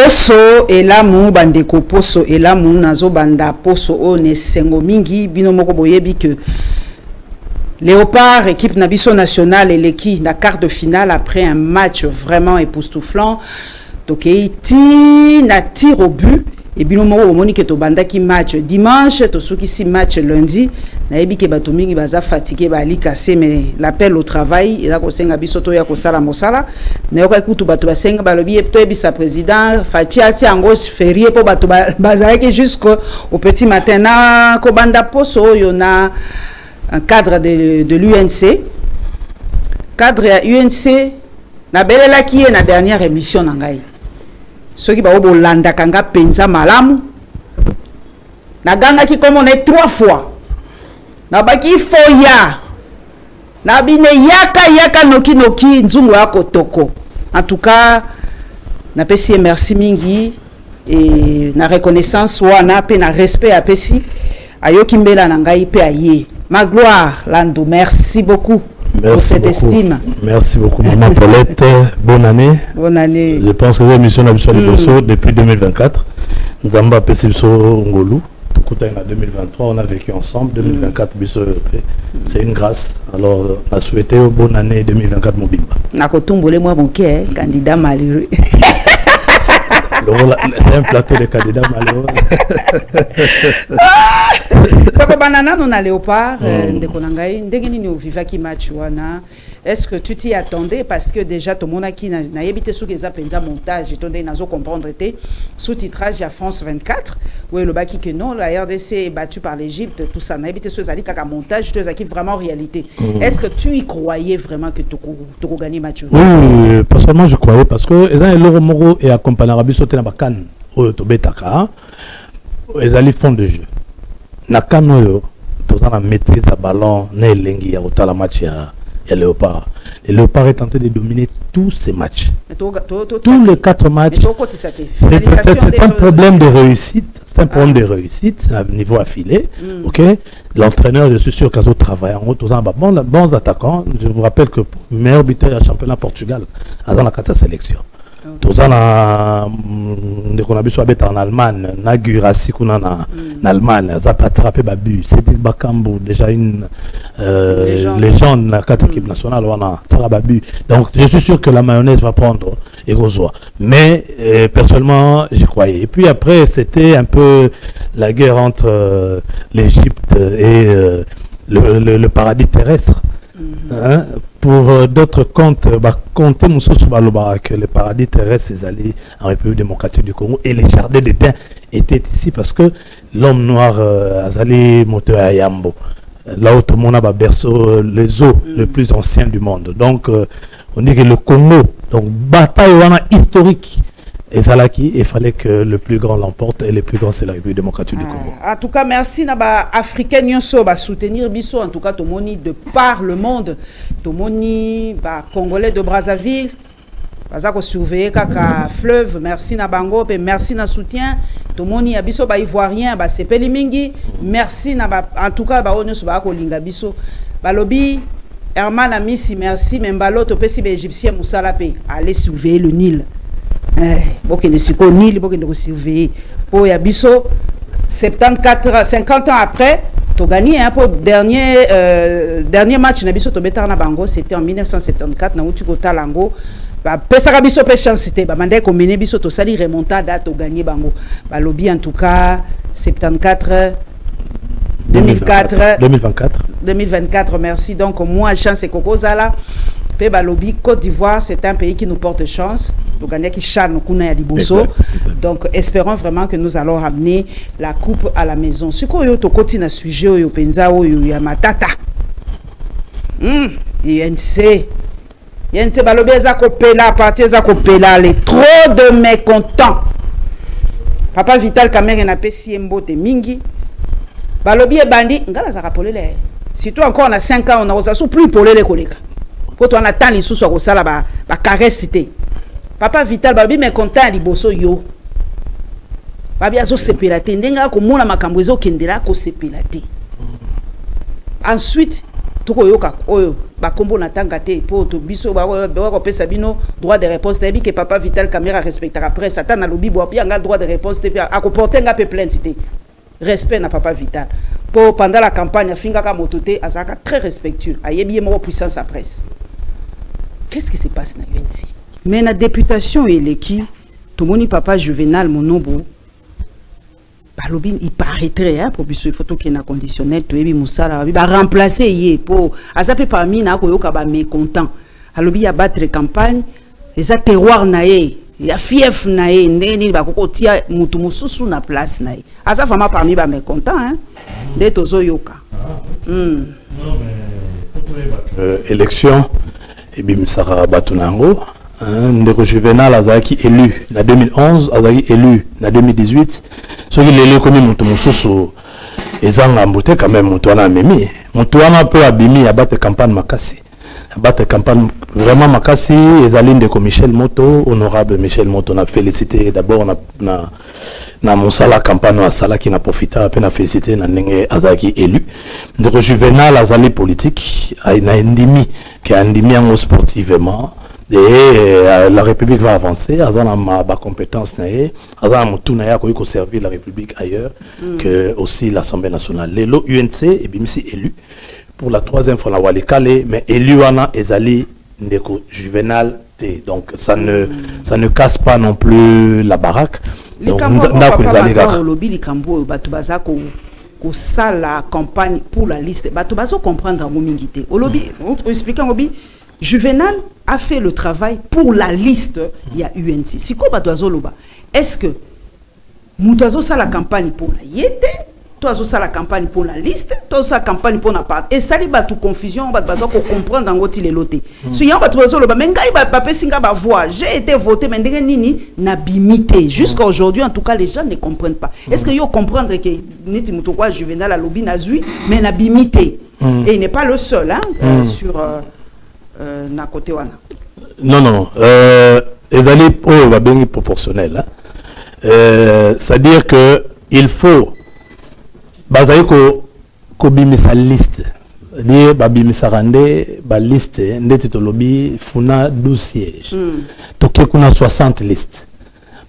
Poso et l'amour bandeko poso et l'amour nazo banda poso o ne sengo mingi bino moko boyebi que Léopard équipe nabiso nationale et l'équipe na quart de finale après un match vraiment époustouflant donc ti na tir au but et bino moko omoni que to banda ki match dimanche to soki si match lundi na yebi ke bato mingi baza fatigué ba ali cassé mais l'appel au travail eza ko senga biso to ya ko sala mosala na yoka ekutu bato basenga balobi to ebisa président fatia ti ango férié po bato bazalaki jusqu'au petit matin na ko banda poso yo na un cadre de l'UNC cadre ya UNC na belela ki na dernière émission na ngai soki ba obo landa kanga penza malamu na ganga ki comme on est 3 fois na baki foya na bine yaka noki nzungu yako toko en tout cas na pesi merci mingi et na reconnaissance wana pe na respect apesi ayoki mbela na ngai pe aye ma gloire Lando merci beaucoup. Merci pour cette beaucoup. Estime. Merci beaucoup, Maman Paulette. Bonne année. Bonne année. Je pense que l'émission a besoin depuis 2024. Nous avons passé Ngolu. En 2023, on a vécu ensemble. 2024, c'est une grâce. Alors, on a souhaité une bonne année 2024, mon bimba. Nakotumbole moi mon candidat malheureux. C'est un plateau de candidats malheureux. Banana non à Léopard, est-ce que tu t'y attendais parce que déjà tout le monde qui n'a évité sous les appels montage et ton nazo comprendre était sous-titrage à France 24 où le baki que non la RDC est battue par l'Égypte tout ça n'a évité sous ali kaka montage tu as vraiment réalité. Est-ce que tu y croyais vraiment que tu gagner match? Oui, personnellement je croyais parce que dans le Moro et accompagné Arabi sauté na bakan au Tobetaka ils allaient fond de jeu. Nakano tous en maîtrise à ballon né lengi ya otala match ya Léopard. Le Léopard est tenté de dominer tous ces matchs. Tous les 4 matchs. C'est un problème de réussite. C'est un problème de réussite. C'est un niveau affilé. Ok. L'entraîneur, je suis sûr qu'à ce travail, en haut, tous en bons attaquants. Je vous rappelle que le meilleur buteur du championnat Portugal a dans la 4 sélection. Tous en en Allemagne, Nagurasi en Allemagne, Zapaterape Babu, Cédric Bakambu, déjà une légende de la 4 équipe nationale, Babu. Donc je suis sûr que la mayonnaise va prendre et rejoindre. Mais personnellement, j'y croyais. Et puis après, c'était un peu la guerre entre l'Égypte et le paradis terrestre. Hein? Pour d'autres comptes, compter que le paradis terrestre est allé en République démocratique du Congo et les jardins d'Éden étaient ici parce que l'homme noir a allé monter à Yambo. Là où tout le monde a berceau, les eaux les plus anciens du monde. Donc, on dit que le Congo, donc bataille historique. Et il fallait que le plus grand l'emporte et le plus grand c'est la République démocratique du Congo. En tout cas, merci Naba Africain Nyonso ba soutenir biso en tout cas Tomoni de par le monde, Tomoni ba Congolais de Brazzaville, baza ko surveiller kaka fleuve, merci na bango et merci na soutien. Tomoni abiso ba ivoirien ba sepeli mingi, merci na ba en tout cas ba onyoso ba ko linga biso. Balobi Herman Amisi merci membalo to pesi ba égyptien musala pe aller surveiller le Nil. Beaucoup de siko Nil, beaucoup de surveiller. Pour Yabiso, 50 ans après, tu as gagné un peu dernier match Nabiso Tobeta na Bango, c'était en 1974 na Utuko Talango. Pesa Biso pe chance c'était ba mandé combiné biso to sali remontada to gagné Bango. Ba lobby en tout cas 74 2024 merci donc moi chance et Coco Zala. Balobi, Côte d'Ivoire, c'est un pays qui nous porte chance. Donc, espérons vraiment que nous allons ramener la coupe à la maison. Ce qu'on a continue à sujet, au Penza, au Yamatata. INC. INC, Balobi, Zakopela, partie Zakopela, les trop de mécontents. Papa Vital Kamer, n'a pas si mbote mingi. Balobi et Bandi, ngala Zakapolele. Surtout encore, on a 5 ans, on a osé plus pour les collègues. Quand on attend les sous sur la caresse papa Vital babi mais content liboso yo babi azo sepelate ndenga ko mona makambo ezo kendela ko sepelate ensuite toko yoka oyo ba kombo na tanga te po to biso ba pesa bino droit de réponse te que papa Vital Kamerhe respectera presse ata na lobi bo ya nga droit de réponse te a ko porter nga pe plainte te respect na papa Vital pour pendant la campagne finga ka mototé azaka très respectueux ayebi mo puissance à presse. Qu'est-ce qui se passe na UNC mais na députation eleki to moni papa Juvenal Monobo il paraîtrait hein pour biso photo qui na conditionnel to ebi musala ba remplacer yé pour azape parmi na ko yoka ba mécontent alobi ya battre campagne eza terroir na ye ya fief na ye ndeni ba ko tia mutu mususu na place na ye aza fama parmi ba mécontent hein de tozo yoka non mais élection ebi musara batunango Ndeko Juvenal azaki élu en 2011, azaki élu en 2018. Ce qui est élu comme Moutoumoussou, et Zangambouté quand même Moutouana Mimi. Moutouana peut abîmer à battre campagne Makassi. À battre campagne vraiment Makassi, et Aline de Michel Moto, honorable Michel Moto, on a félicité d'abord na Moussala campagne à Sala qui n'a profité à peine à féliciter Nenge Azaki élu. Ndeko Juvenal azali politique, il a endimi, qui a endimi en sportivement. Et la République va avancer, azana ma compétence naé, azana mutuna ya ko servir la République ailleurs que aussi l'Assemblée nationale. Lelo UNC et bimisi élu pour la troisième fois la Walikale, mais élu wana ezali ndeko Juvenal T. Donc ça ne casse pas non plus la baraque. Donc ndako ezali ga lobby likambo batu bazako ko sala campagne pour la liste. Batu bazo comprendre ngo mingité. Au lobby expliquant lobby Juvenal a fait le travail pour la liste, il y a UNC. Si quoi est-ce que nous avons la campagne pour la yété, nous avons la campagne pour la liste, nous avons la campagne pour la part. Et ça, il y a toute confusion, on va comprendre dans votre loté. Si on va trouver ça, voix, j'ai été voté, mais nini n'a bimité. Jusqu'à aujourd'hui, en tout cas, les gens ne comprennent pas. Est-ce que vous comprendre que Niti Moutokwa Juvenal a lobby n'a zui, mais n'a bimité. Et il n'est pas le seul hein, sur. Na côté wana. Non, les alliés va bien proportionnel. C'est-à-dire que il faut basayer ko bimisa liste. Dire babimisa rande ba liste ndeti to lobby funa 12 sièges. Toké kuna 60 listes.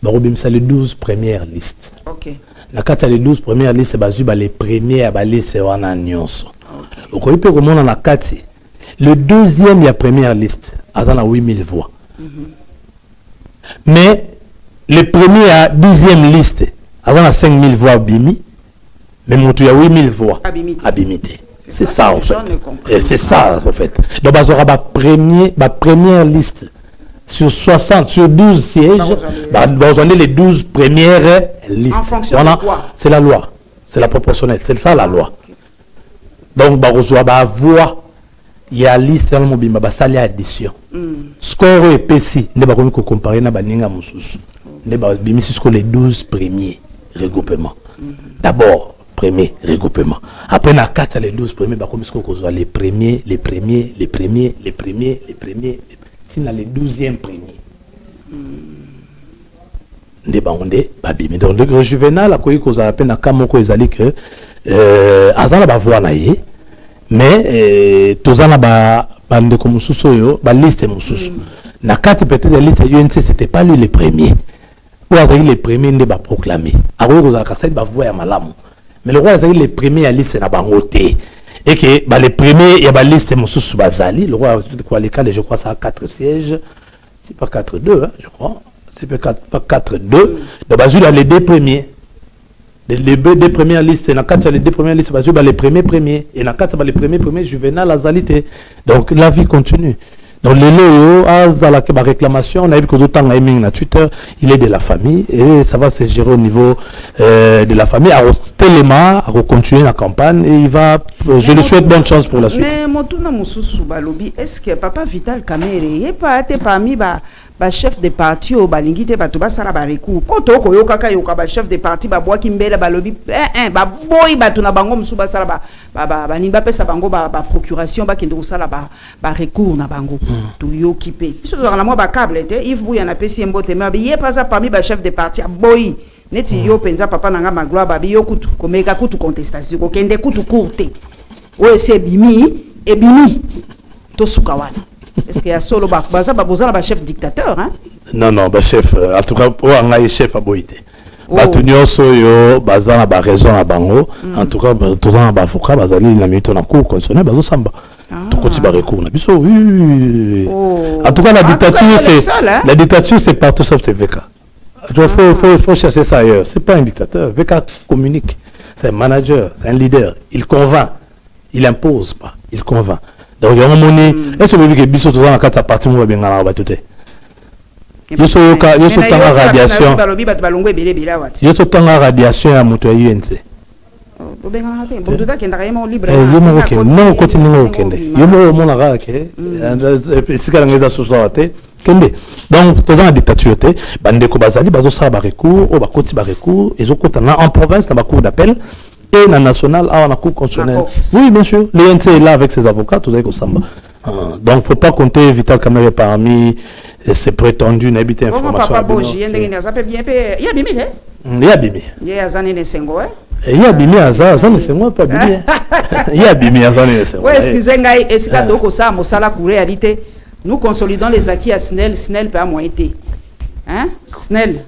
Ba bimisa les 12 premières listes. OK. Na kata les 12 premières listes bazu ba les premières ba liste wana nyonso. OK. Okoyipe ko mona na kati. Le deuxième, il y a première liste, à 8000 voix. Mais le premier à 10e liste, à 5000 voix bimi, mais il y a 8000 voix abimité. C'est ça en fait. C'est ça en fait. Donc, il y aura ma première liste sur 60, sur 12 sièges. On a les 12 premières listes. En fonction de quoi? C'est la loi. C'est la proportionnelle. C'est ça la loi. Donc, il y a voix. Il y a liste dans le mobile, mais ça y a addition. Score et PC, ne va pas comparer na baninga mususu. Ne va pas sur les 12 premiers regroupements. D'abord, premier regroupement. Après, na 4 les 12 premiers, bah comme les premiers. Si na les 12e premiers. Ne va pas bimi. Donc le Juvenal a quoi qu'on a appelé na kamoko ezali que azala ba voix naie. Mais tozana ba bande comme mususu ba liste mususu na kati peut-être la liste UNC c'était pas lui le premier ou avec les premiers ne ba proclamer alors que ça kasai ba voix ya malamu mais le roi avec les premiers à liste na bangoté et que ba les premiers il y a ba liste mususu bazali le roi quoi les cas je crois ça a 4 sièges c'est pas 4-2 hein, je crois c'est pas 4-2 donc bazula les deux premiers. Les deux premières listes, les deux premières listes, les premiers, et les premiers, Juvenal, Azalité. Donc la vie continue. Donc les loyaux, la réclamation, on a vu que autant na Twitter, il est de la famille, et ça va se gérer au niveau de la famille. Alors, Téléma, à continuer la campagne, et il va, je lui souhaite bonne chance pour la suite. Mais Motouna Moussoussou Balobi, est-ce que papa Vital Kamerhe, il n'est pas été parmi chef de parti au balingite batuba sala ba recours koto ko yoka yoka ba chef de parti ba bois kimbela balobi ba boy batuna bango musuba sala ba nimba pesa bango ba procuration ba kende sala ba recours na bango to yokipe biso to na mo ba câble te if buya na pesi mbote ma biye pas parmi ba chef de parti boy neti yo penza papa nanga magloire ba biyo kutu komeka kutu contestation ko kende kutu courte o c'est bimi ebini to sukawana. Est-ce qu'il y a solo baza ba chef dictateur hein? Non non, ba chef en tout cas pour un chef aboité. Batunyo soyo baza na ba raison à bango en tout cas tous en ba avocat bazali na mito na cour constitutionnelle bazo samba. To koti ba recours na biso oui. En tout cas la dictature c'est partout sauf TVK. Il faut chercher ça ailleurs. C'est pas un dictateur. VK communique. C'est un manager, c'est un leader. Il convainc. Il impose pas. Il convainc. Donc, il y a un moment est-ce que vous avez dit que vous avez un parti où vous avez un tout il y a radiation. Il y a radiation à moto UNC. Non, continue au Kende. Il y a mon arabe donc, dans la dictature, Bandeko Bazali, Bazo Saba recours, au Bakoti Barecours, et en province, dans la cour d'appel, et dans la nationale, à la cour constitutionnelle. Oui, bien sûr. L'INC est là avec ses avocats, tout ça, donc, il ne faut pas compter Vital Kamerhe parmi ces prétendus n'habiter information. Papa Boji, il y a Bimi, il y a Bimi. Il y a Zanine Sengo, il y a Bimi, Zanine Sengo, pas Bimi. Il y a Bimi, Zanine Sengo. Oui, excusez-moi, est-ce qu'il y a d'autres ça, Mossala, pour réalité? Nous consolidons les acquis à SNEL, SNEL peut moins été. Hein? SNEL.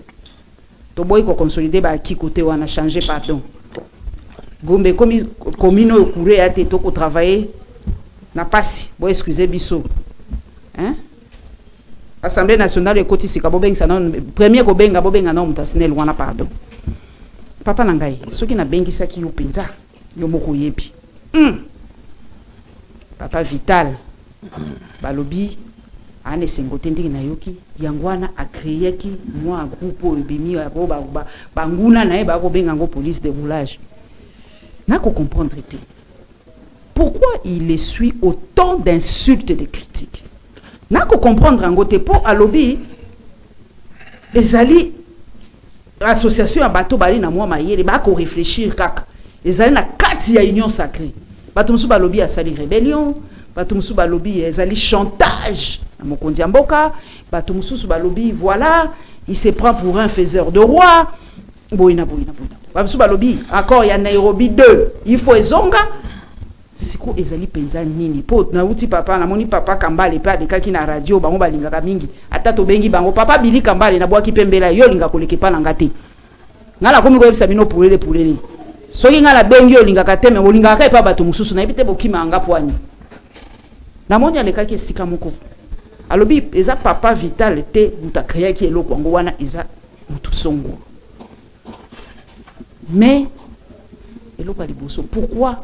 Toboy ko consolider ba acquis côté on a changé pardon. Gombe commune au couré a été to ko travailler n'a pas si. Bon excusez biso. Hein? Assemblée nationale et côté si kabobeng ça non premier ko benga bobenga non muta SNEL wana pardon. Papa nangai, ceux qui na bengi ça qui yo penza yo moko yebi. Papa Vital balobi ane sengote ndingi na yoki yangwana a créé qui moi groupe bimi banguna na eba ko benga ngo police de roulage n'a ko comprendre été pourquoi il essuie autant d'insultes et de critiques n'a ko comprendre ngote pour alobi ezali association ya bato bali na moi mayele ba ko réfléchir kaka ezali na kati ya union sacrée bato musu balobi a sali rébellion bato musu balobi ezali chantage na mokonzi ya mboka bato musu balobi voilà il se prend pour un faiseur de roi boina bato musu balobi accord ya Nairobi 2 il faut ezonga siko ezali penza nini po na uti papa na moni papa Kambale pa de kaki na radio bango balingaka mingi ata to bengi bango papa Bili Kambale na bwaki pembela yo linga koleke pa na ngate ngala komi ko yebisa bino pulele soki ngala bengi yo linga kateme mo linga ka pa bato mususu na ibite bokima anga poani na moni aleka ki sika moko alobi eza papa Vital te muta créé ki eloko ngo wana eza mutu songo mais eloko aliboso pourquoi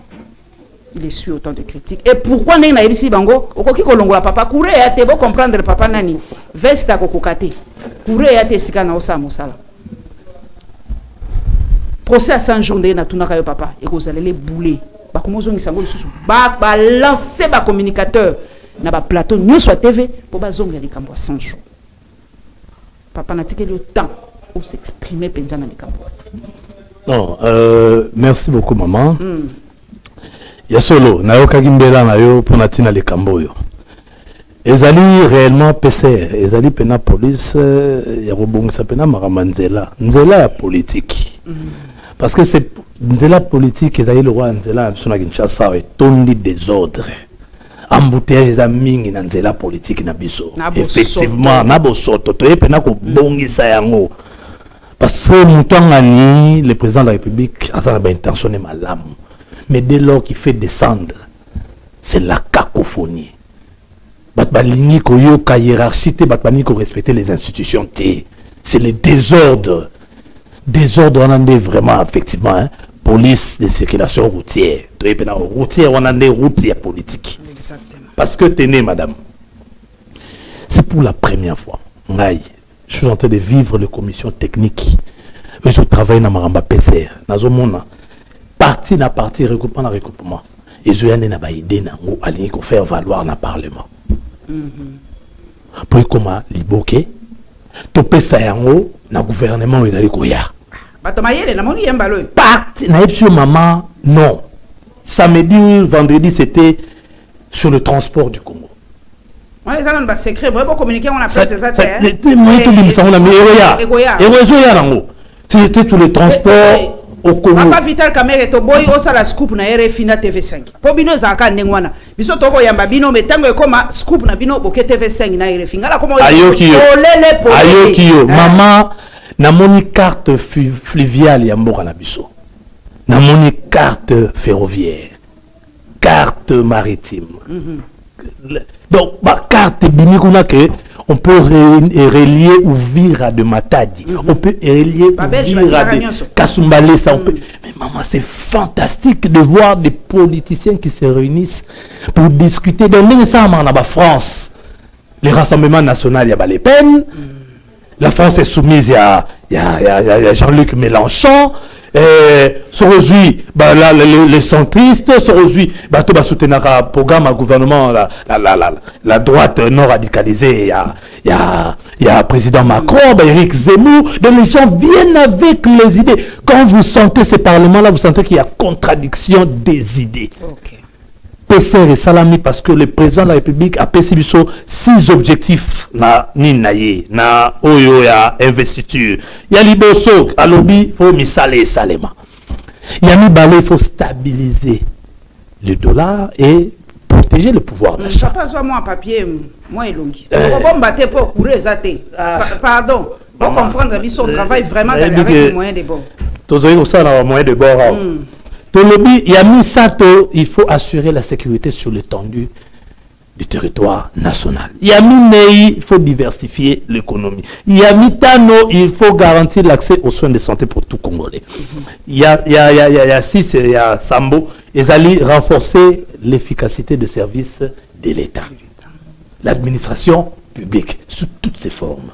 il essuie autant de critiques et pourquoi n'est na ibisi bango okoki kolongola papa couré ya te bo comprendre papa nani veste akokokate couré ya te sika na osa mosala procès à 100 jours na tunaka yo papa et kozalele bouler ba komozo ngisango lisusu ba lancer ba communicateur na ba plateau nyonso TV pour ba zonga likambo 100 jours papa na tikeli autant pour s'exprimer penza na likambo. Non, merci beaucoup maman. Ya solo na yo kagimbela na yo pour natina likambo yo. Ezali réellement PCR, ezali pena police ya robongisa pena maramanzela. Nzela ya politique. Parce que c'est de la politique et le roi de la Kinshasa et tondi désordre. Embouteillage za mingi na nzela politique na biso. Effectivement, na bosoto to epena ko bongisa yango. Parce que Moutangani, le président de la République, a sa intention de malamu. Mais dès lors qu'il fait descendre, c'est la cacophonie. Batbalini ko yoka hiérarchie te batbalini ko respecter les institutions te. C'est le désordre. Désordre on en est vraiment effectivement hein? Police de circulation routière. Routière on en est routière politique. Exactement. Parce que tenez madame, c'est pour la première fois. Je suis en train de vivre les commissions techniques. Je travaille dans Maramba PCR. Dans ce monde, parti na parti, recoupement na recoupement. Et je viens de idée pour faire valoir dans le Parlement. Pour comment liboke, topé ça yango na gouvernement il a koya. Batomayele na moni yembalo. Parti na sur maman non. Samedi ou vendredi c'était sur le transport du Congo. On les a dans le secret, moi pour communiquer on appelle ces affaires. Moi tout dit ça on a mis Egoya. Egoya nango. C'était tous les transports au Congo. Papa Vital Kamerhe to boy o sala scoop na RFI na TV5. Po bino za ka ndengwana. biso toko yamba bino metango koma scoop na bino boke TV5 na RFI ngala koma ayokio mama na moni carte fluviale ya mboka na biso na moni carte ferroviaire carte maritime donc ba carte bimi kuna que on peut relier Uvira de Matadi, on peut relier Uvira de Kasumbalesa, mais maman, c'est fantastique de voir des politiciens qui se réunissent pour discuter de l'ensemble en France. Les rassemblements nationaux, il y a Les Pen, la France est soumise à Jean-Luc Mélenchon, aujourd'hui, les centristes, aujourd'hui, tout va soutenir un programme à gouvernement, la droite non radicalisée, il y a président Macron, Éric Zemmour, donc les gens viennent avec les idées. Quand vous sentez ces parlements-là, vous sentez qu'il y a contradiction des idées. Okay. PCR et Salami, parce que le président de la République a passé 6 objectifs na oyo ya investiture. Il y a liboso à lobby, il faut misale salema. Il y a il faut stabiliser le dollar et protéger le pouvoir d'achat. Pas besoin moi papier, moi elongi. Pardon. Pour comprendre son travail vraiment avec les moyens de bord. Tous les moyens de bord. Il y a mis ça, il faut assurer la sécurité sur l'étendue du territoire national. Il y a mis il faut diversifier l'économie. Il y a mis Tano, il faut garantir l'accès aux soins de santé pour tout Congolais. Il y a 6, il y a Sambo, ils allaient renforcer l'efficacité des services de l'État. L'administration publique, sous toutes ses formes,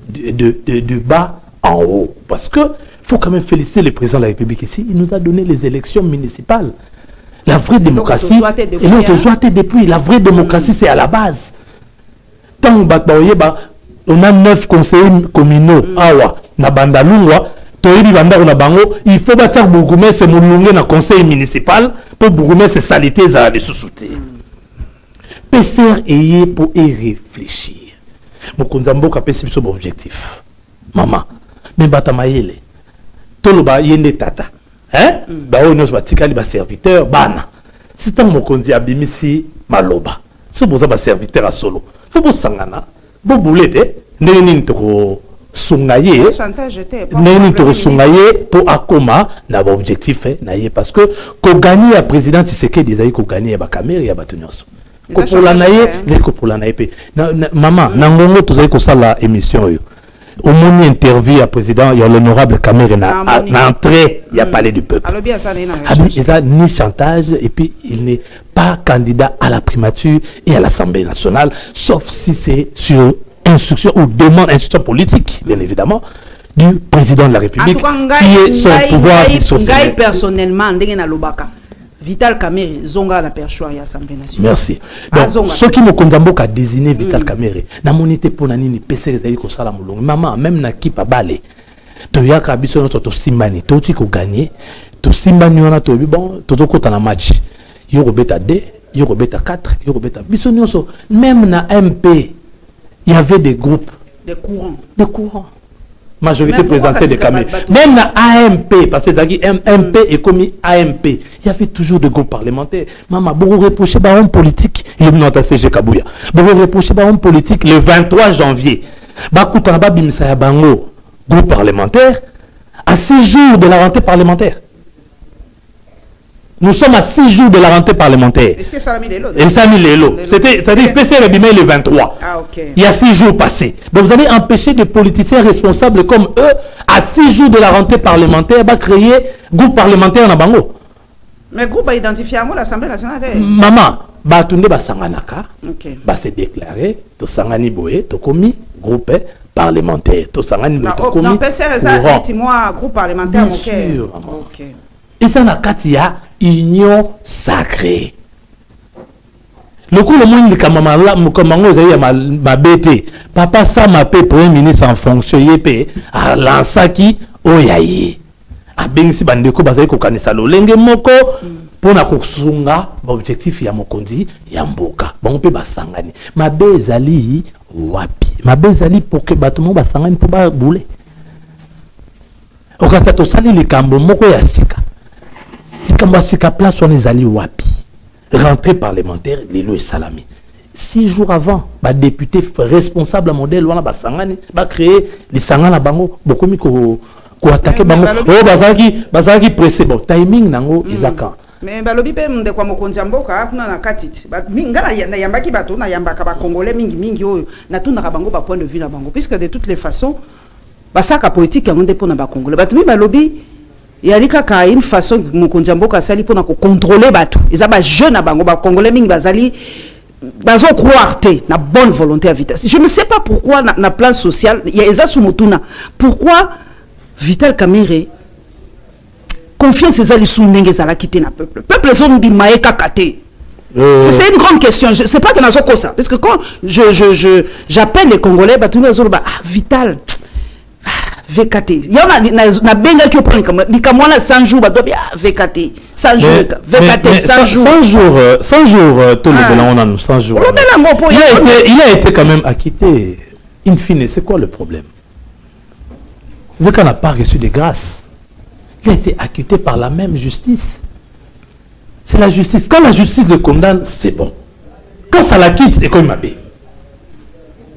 de bas en haut. Parce que faut quand même féliciter le président de la République ici. Il nous a donné les élections municipales. La vraie démocratie, et l'autre joie depuis. La vraie démocratie, c'est à la base. Tant on a 9 conseillers communaux. Awa, na Bandalungwa, il faut battre Bougoumé, c'est mon na conseil municipal pour Bougoumé, c'est salité za de sous-souté. PCR est pour y réfléchir. Mokonzambo kapesi son objectif. Maman, mais batamayele. Toloba yende tata. Hein? Ba onos batikali ba serviteur bana. C'est un mokonzi abimisi maloba. So boza ba serviteur a solo. Faut bo sangana. Bo boulete neni to sungaye. Neni to sungaye pour akoma na ba objectif na ye parce que ko gagner à président Tshisekedi ezali ko gagner ba caméra ya batunyoso. Ko pour la naye, ko pour la naye pe. Maman, na ngongo tozali ko sala émission yo. Au moins interview à président, il y a l'honorable Kamere na entrée, il y a parlé du peuple. Il a ni chantage et puis il n'est pas candidat à la primature et à l'Assemblée nationale, sauf si c'est sur instruction ou demande instruction politique, bien évidemment, du président de la République, qui est son pouvoir. Personnellement, Vital Kamere, Zonga la perchoir et Assemblée nationale. Merci. Donc, ceux qui me condamnent à désigner Vital Kamere, n'a monité pour nanini PC les aïko salamulong. Maman, même na qui pas balé. To yaka biso no to simbani, to ti ko gagner, to simbani on a to bon, to kota na match. Yo beta 2, yo beta 4, yo beta biso nyonso. Même na MP, il y avait des groupes, des courants. Des courants. Majorité présidentielle de Kamere. Même la AMP, parce que MP est commis AMP, il y avait toujours des groupes parlementaires. Maman, vous reprochez par homme politique, il est à CG Kabouya. Vous reprochez par homme politique le 23 janvier. Bakoutamba Bimsaya Bango, groupe parlementaire, à 6 jours de la rentrée parlementaire. Nous sommes à 6 jours de la rentrée parlementaire. Et c'est Salami Lelo. Et Salami Lelo. C'est-à-dire PC Rebimé le 23. Ah, ok. Il y a 6 jours passés. Donc vous allez empêcher des politiciens responsables comme eux, à 6 jours de la rentrée parlementaire, de créer groupe parlementaire en Bango. Mais groupe a identifié à moi l'Assemblée nationale. Maman, Batunde Basanganaka, ok. Ba se déclarer, to Sangani Boé, to commis groupe parlementaire. To Sangani Boé, to commis. Non, PC dis-moi groupe parlementaire. Bien sûr, maman. Ok. Et ça n'a qu'à dire union sacrée. Le coup le monde dit que ma bête, papa ça m'a payé premier ministre en fonction yépé à l'ansaki oyaye. A bengsi bandeko bazali ko kanisa lolenge moko pour na kosunga objectif ya mokonzi ya mboka. Bon pe basangani. Ma bezali wapi. Ma bezali pour que batumo basangani pour ba boule. Okata to sali likambo moko ya sika. Sika place on ezali wapi. rentrée parlementaire, Lelo et Salami. 6 jours avant, les députés responsables à modèle, on a créé les Sangana Bango, beaucoup mieux qu'on attaquer Bango. Oh, Bazaki pressé, bon, timing, nango, Isaka. Mais balobi pe mde kwa mokonzi mboka kuna na katiti ngala na yambaki bato na yambaka ba congolais mingi oyo na tuna ka bango ba point de vue na bango puisque de toutes les façons basaka politique yango nde pona ba congolais bato mi balobi yalika ka une façon mokonzi mboka sali pona ko contrôler bato eza ba jeune bango ba congolais mingi bazali bazo croire te na bonne volonté à vitesse. Je ne sais pas pourquoi na plan social il y a eza sumutuna pourquoi Vital Kamerhe confiance les alliés sous n'engagent à la quitter na peuple. Peuple zone bi maeka kate. C'est une grande question. Je sais pas que nazo ko ça parce que quand j'appelle les Congolais ba tout nazo ba Vital VKT. Il y a na benga qui prend comme ni comme là 100 jours ba do VKT 100 jours VKT 100 jours 100 jours tout le on a 100 jours. Il a été quand même acquitté. In fine, c'est quoi le problème? VK n'a pas reçu de grâce. Il a été acquitté par la même justice. C'est la justice. Quand la justice le condamne, c'est bon. Quand ça la quitte, c'est comme Mabé.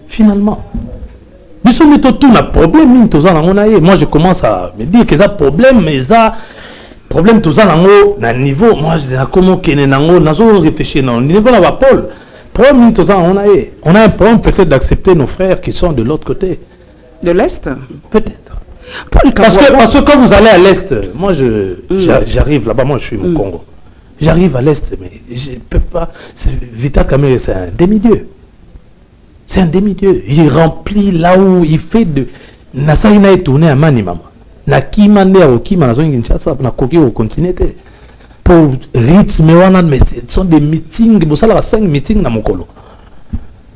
Finalement. Nous sommes tout un problème. Moi, je commence à me dire que ça problème, mais ça problème tout ça dans niveau. Moi, je dis comment qu'on est dans nous réfléchir dans le niveau là Paul. Problème tout ça on a un problème peut-être d'accepter nos frères qui sont de l'autre côté. De l'Est. Peut-être. Parce que quand vous allez à l'Est, moi j'arrive là-bas, moi je suis au Congo. J'arrive à l'Est, mais je ne peux pas. Vital Kamerhe, c'est un demi-dieu. C'est un demi-dieu. Il remplit là où il fait de. Nasaïna est tourné à Manimama. Na Kimande au Kima, na Koki au continent. Pour rythme, mais ce sont des meetings. Vous savez, 5 meetings dans mon colo.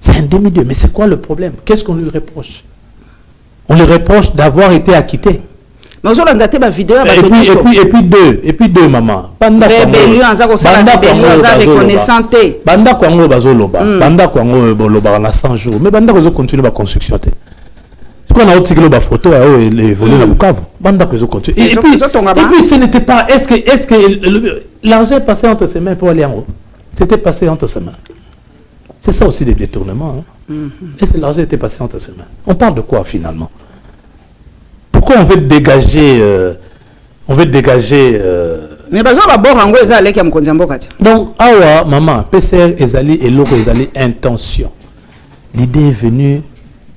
C'est un demi-dieu. Mais c'est quoi le problème? Qu'est-ce qu'on lui reproche? On lui reproche d'avoir été acquitté. Mais on a daté ma vidéo. Et puis deux, maman. Banda Kwango bazoloba. Banda Kwango boloba na 100 jours. Mais Banda Kwango continue la construction. C'est quoi on a autre la photo et volé la Bukavu. Banda Kwango continue. Et puis ce n'était pas. Est-ce que l'argent est passé entre ses mains pour aller en haut? C'était passé entre ses mains. C'est ça aussi des détournements. Et c'est l'argent était passé entre ses mains. On parle de quoi finalement? Pourquoi on veut dégager mais par exemple d'abord en gros ça allait comme konzambo kati. Donc awa maman PCR ezali et loko ezali intention. L'idée est venue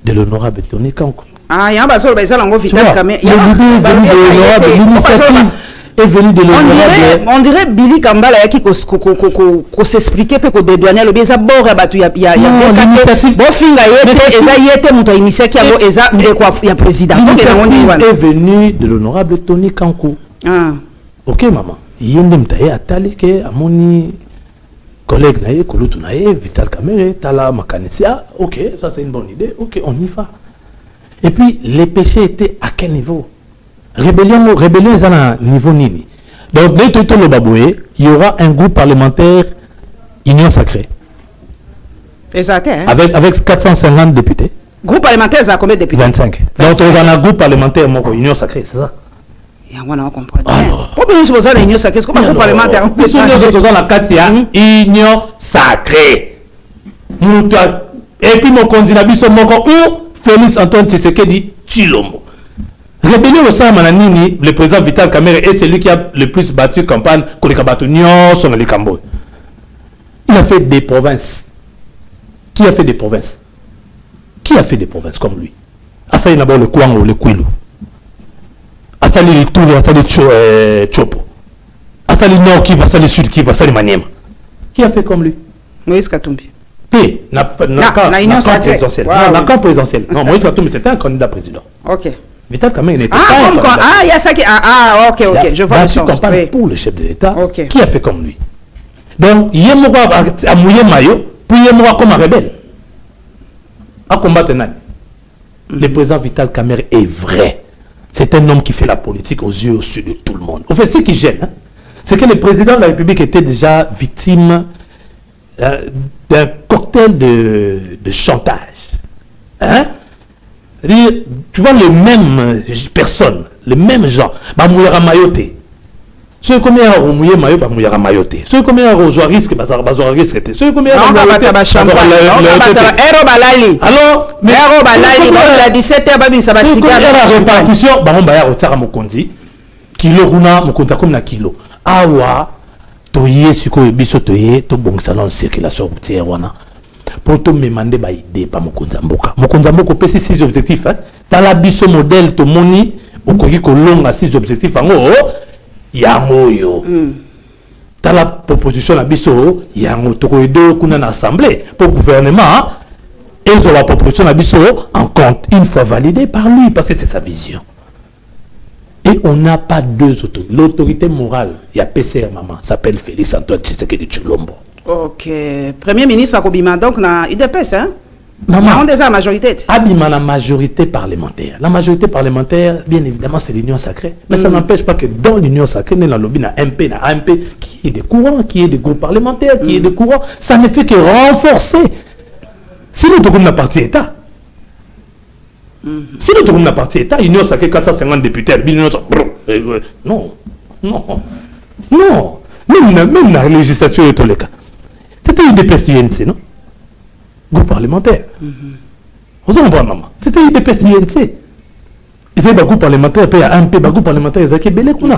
de l'honorable Tony Kankou. Ah il y a pas ça ça lango Vital Kamerhe. L'idée est venue de l'honorable, l'initiative est venue de l'honorable. On dirait Billy Kambala qui ko s'expliquer peut ko dédouaner le bien ça bord ya batu ya l'initiative bo finga yete eza yete muto initiative qui abo eza ndeko ya président. L'initiative est venue de l'honorable Tony Kankou. Ah. OK maman. Yende mtaye atali ke amoni collègue naye kolutu naye Vital Kamerhe tala makanisia. OK, ça c'est une bonne idée. OK, on y va. Et puis les péchés étaient à quel niveau? Rébellion est à un niveau nini. Donc, dès que le baboué, il y aura un groupe parlementaire Union Sacrée. Exact. Hein? Avec 450 députés. Groupe parlementaire, ça a combien de députés? 25. Donc, il y a un groupe parlementaire Union Sacrée, c'est ça? On a compris. Pourquoi nous sommes Union Sacrée? Est-ce qu'on a un groupe parlementaire? Nous sommes dans la Katia Union Sacrée. Et puis, nos candidats sont où Félix Antoine Tshisekedi Tshilombo. Rébellion au sein Mananini, le président Vital Kamerhe est celui qui a le plus battu campagne pour les Kabatunions sur le Cambo. Il a fait des provinces. Qui a fait des provinces? Qui a fait des provinces comme lui? Asali d'abord le Kouango, le Kwilu. Asali le Toulé, Asali Chopo. Asali Nord qui va, Asali Sud qui va, Asali Maniema. Qui a fait comme lui? Moïse Katumbi. Na camp présidentiel. Na camp présidentiel. Non, Moïse Katumbi c'était un candidat président. Ok. Vital Kamerhe n'était pas il y a ça qui... ok, je vois le sens. Pour le chef de l'État, qui a fait comme lui. Donc, il y a un mouillé maillot, puis il y a comme un rebelle. À combattre le président Vital Kamerhe est vrai. C'est un homme qui fait la politique aux yeux au-dessus de tout le monde. En fait, ce qui gêne, c'est que le président de la République était déjà victime d'un cocktail de chantage. Hein? Tu vois les mêmes personnes, les mêmes gens, Mamouyara Mayote, Ceux qui ont mouillé maillot, bah mouillera mailloté. Ceux qui ont joué risque, bah bazar risque. Ceux qui ont alors, mais la 17h, bah ça va se la répartition, bah on va y retard mon condi. Kilo runa, mon compte comme na kilo. Awa, toye, suko biso toye, to bon salon circulation routière wana. Pour tout me demander bah idée pas mon compte mboka. Mon compte mboka peut 6 objectifs. Dans la biso modèle to moni, au koki ko longa 6 objectifs en haut. Yango yo. Dans la proposition la biso, yango toko edo kuna na assemblée pour gouvernement et ils ont la proposition la biso en compte une fois validée par lui parce que c'est sa vision. Et on n'a pas deux autorités. L'autorité morale, il y a PCR maman, s'appelle Félix Antoine Tshisekedi Tshilombo. OK. Premier ministre Akobima donc na UDPS hein. Maman, on a la majorité. Abima la majorité parlementaire. La majorité parlementaire, bien évidemment, c'est l'union sacrée. Mais ça n'empêche pas que dans l'union sacrée, dans le lobby, na MP, na AMP, qui est des courants, qui est des groupes parlementaires, qui est des courants, ça ne fait que renforcer. Si nous avons une partie État, si nous avons une partie État, l'union sacrée, 450 députés, non, non, non. Même la législation est tous les cas. C'était une DPS du NC, non? Groupe parlementaire. Vous avez maman. C'était une DPS du NC. Ils avaient un groupe parlementaire, puis il y a un peu de groupe parlementaire, ils avaient belé qu'on a.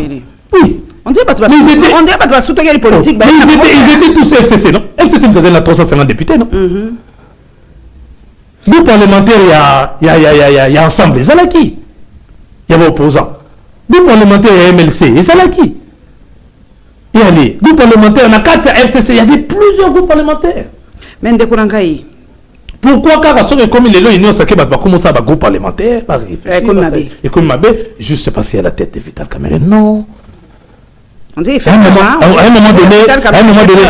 Oui. On dirait pas que tu vas soutenir les politiques. Ils étaient tous FCC, non? FCC nous avait 350 députés, non? Groupe parlementaire, il y a ensemble, ils allaient qui? Il y avait opposants. Groupe parlementaire, il y a MLC, ils allaient qui? Il y a les groupes parlementaires, on a 4 FCC, il y avait plusieurs groupes parlementaires. Mais Ndekorangaï. Pourquoi quand comme il est là, il n'y a pas commencé à un groupe parlementaire, comme Mabé, juste parce qu'il y a la tête de Vital Kamerhe. Non. On dit à un moment donné,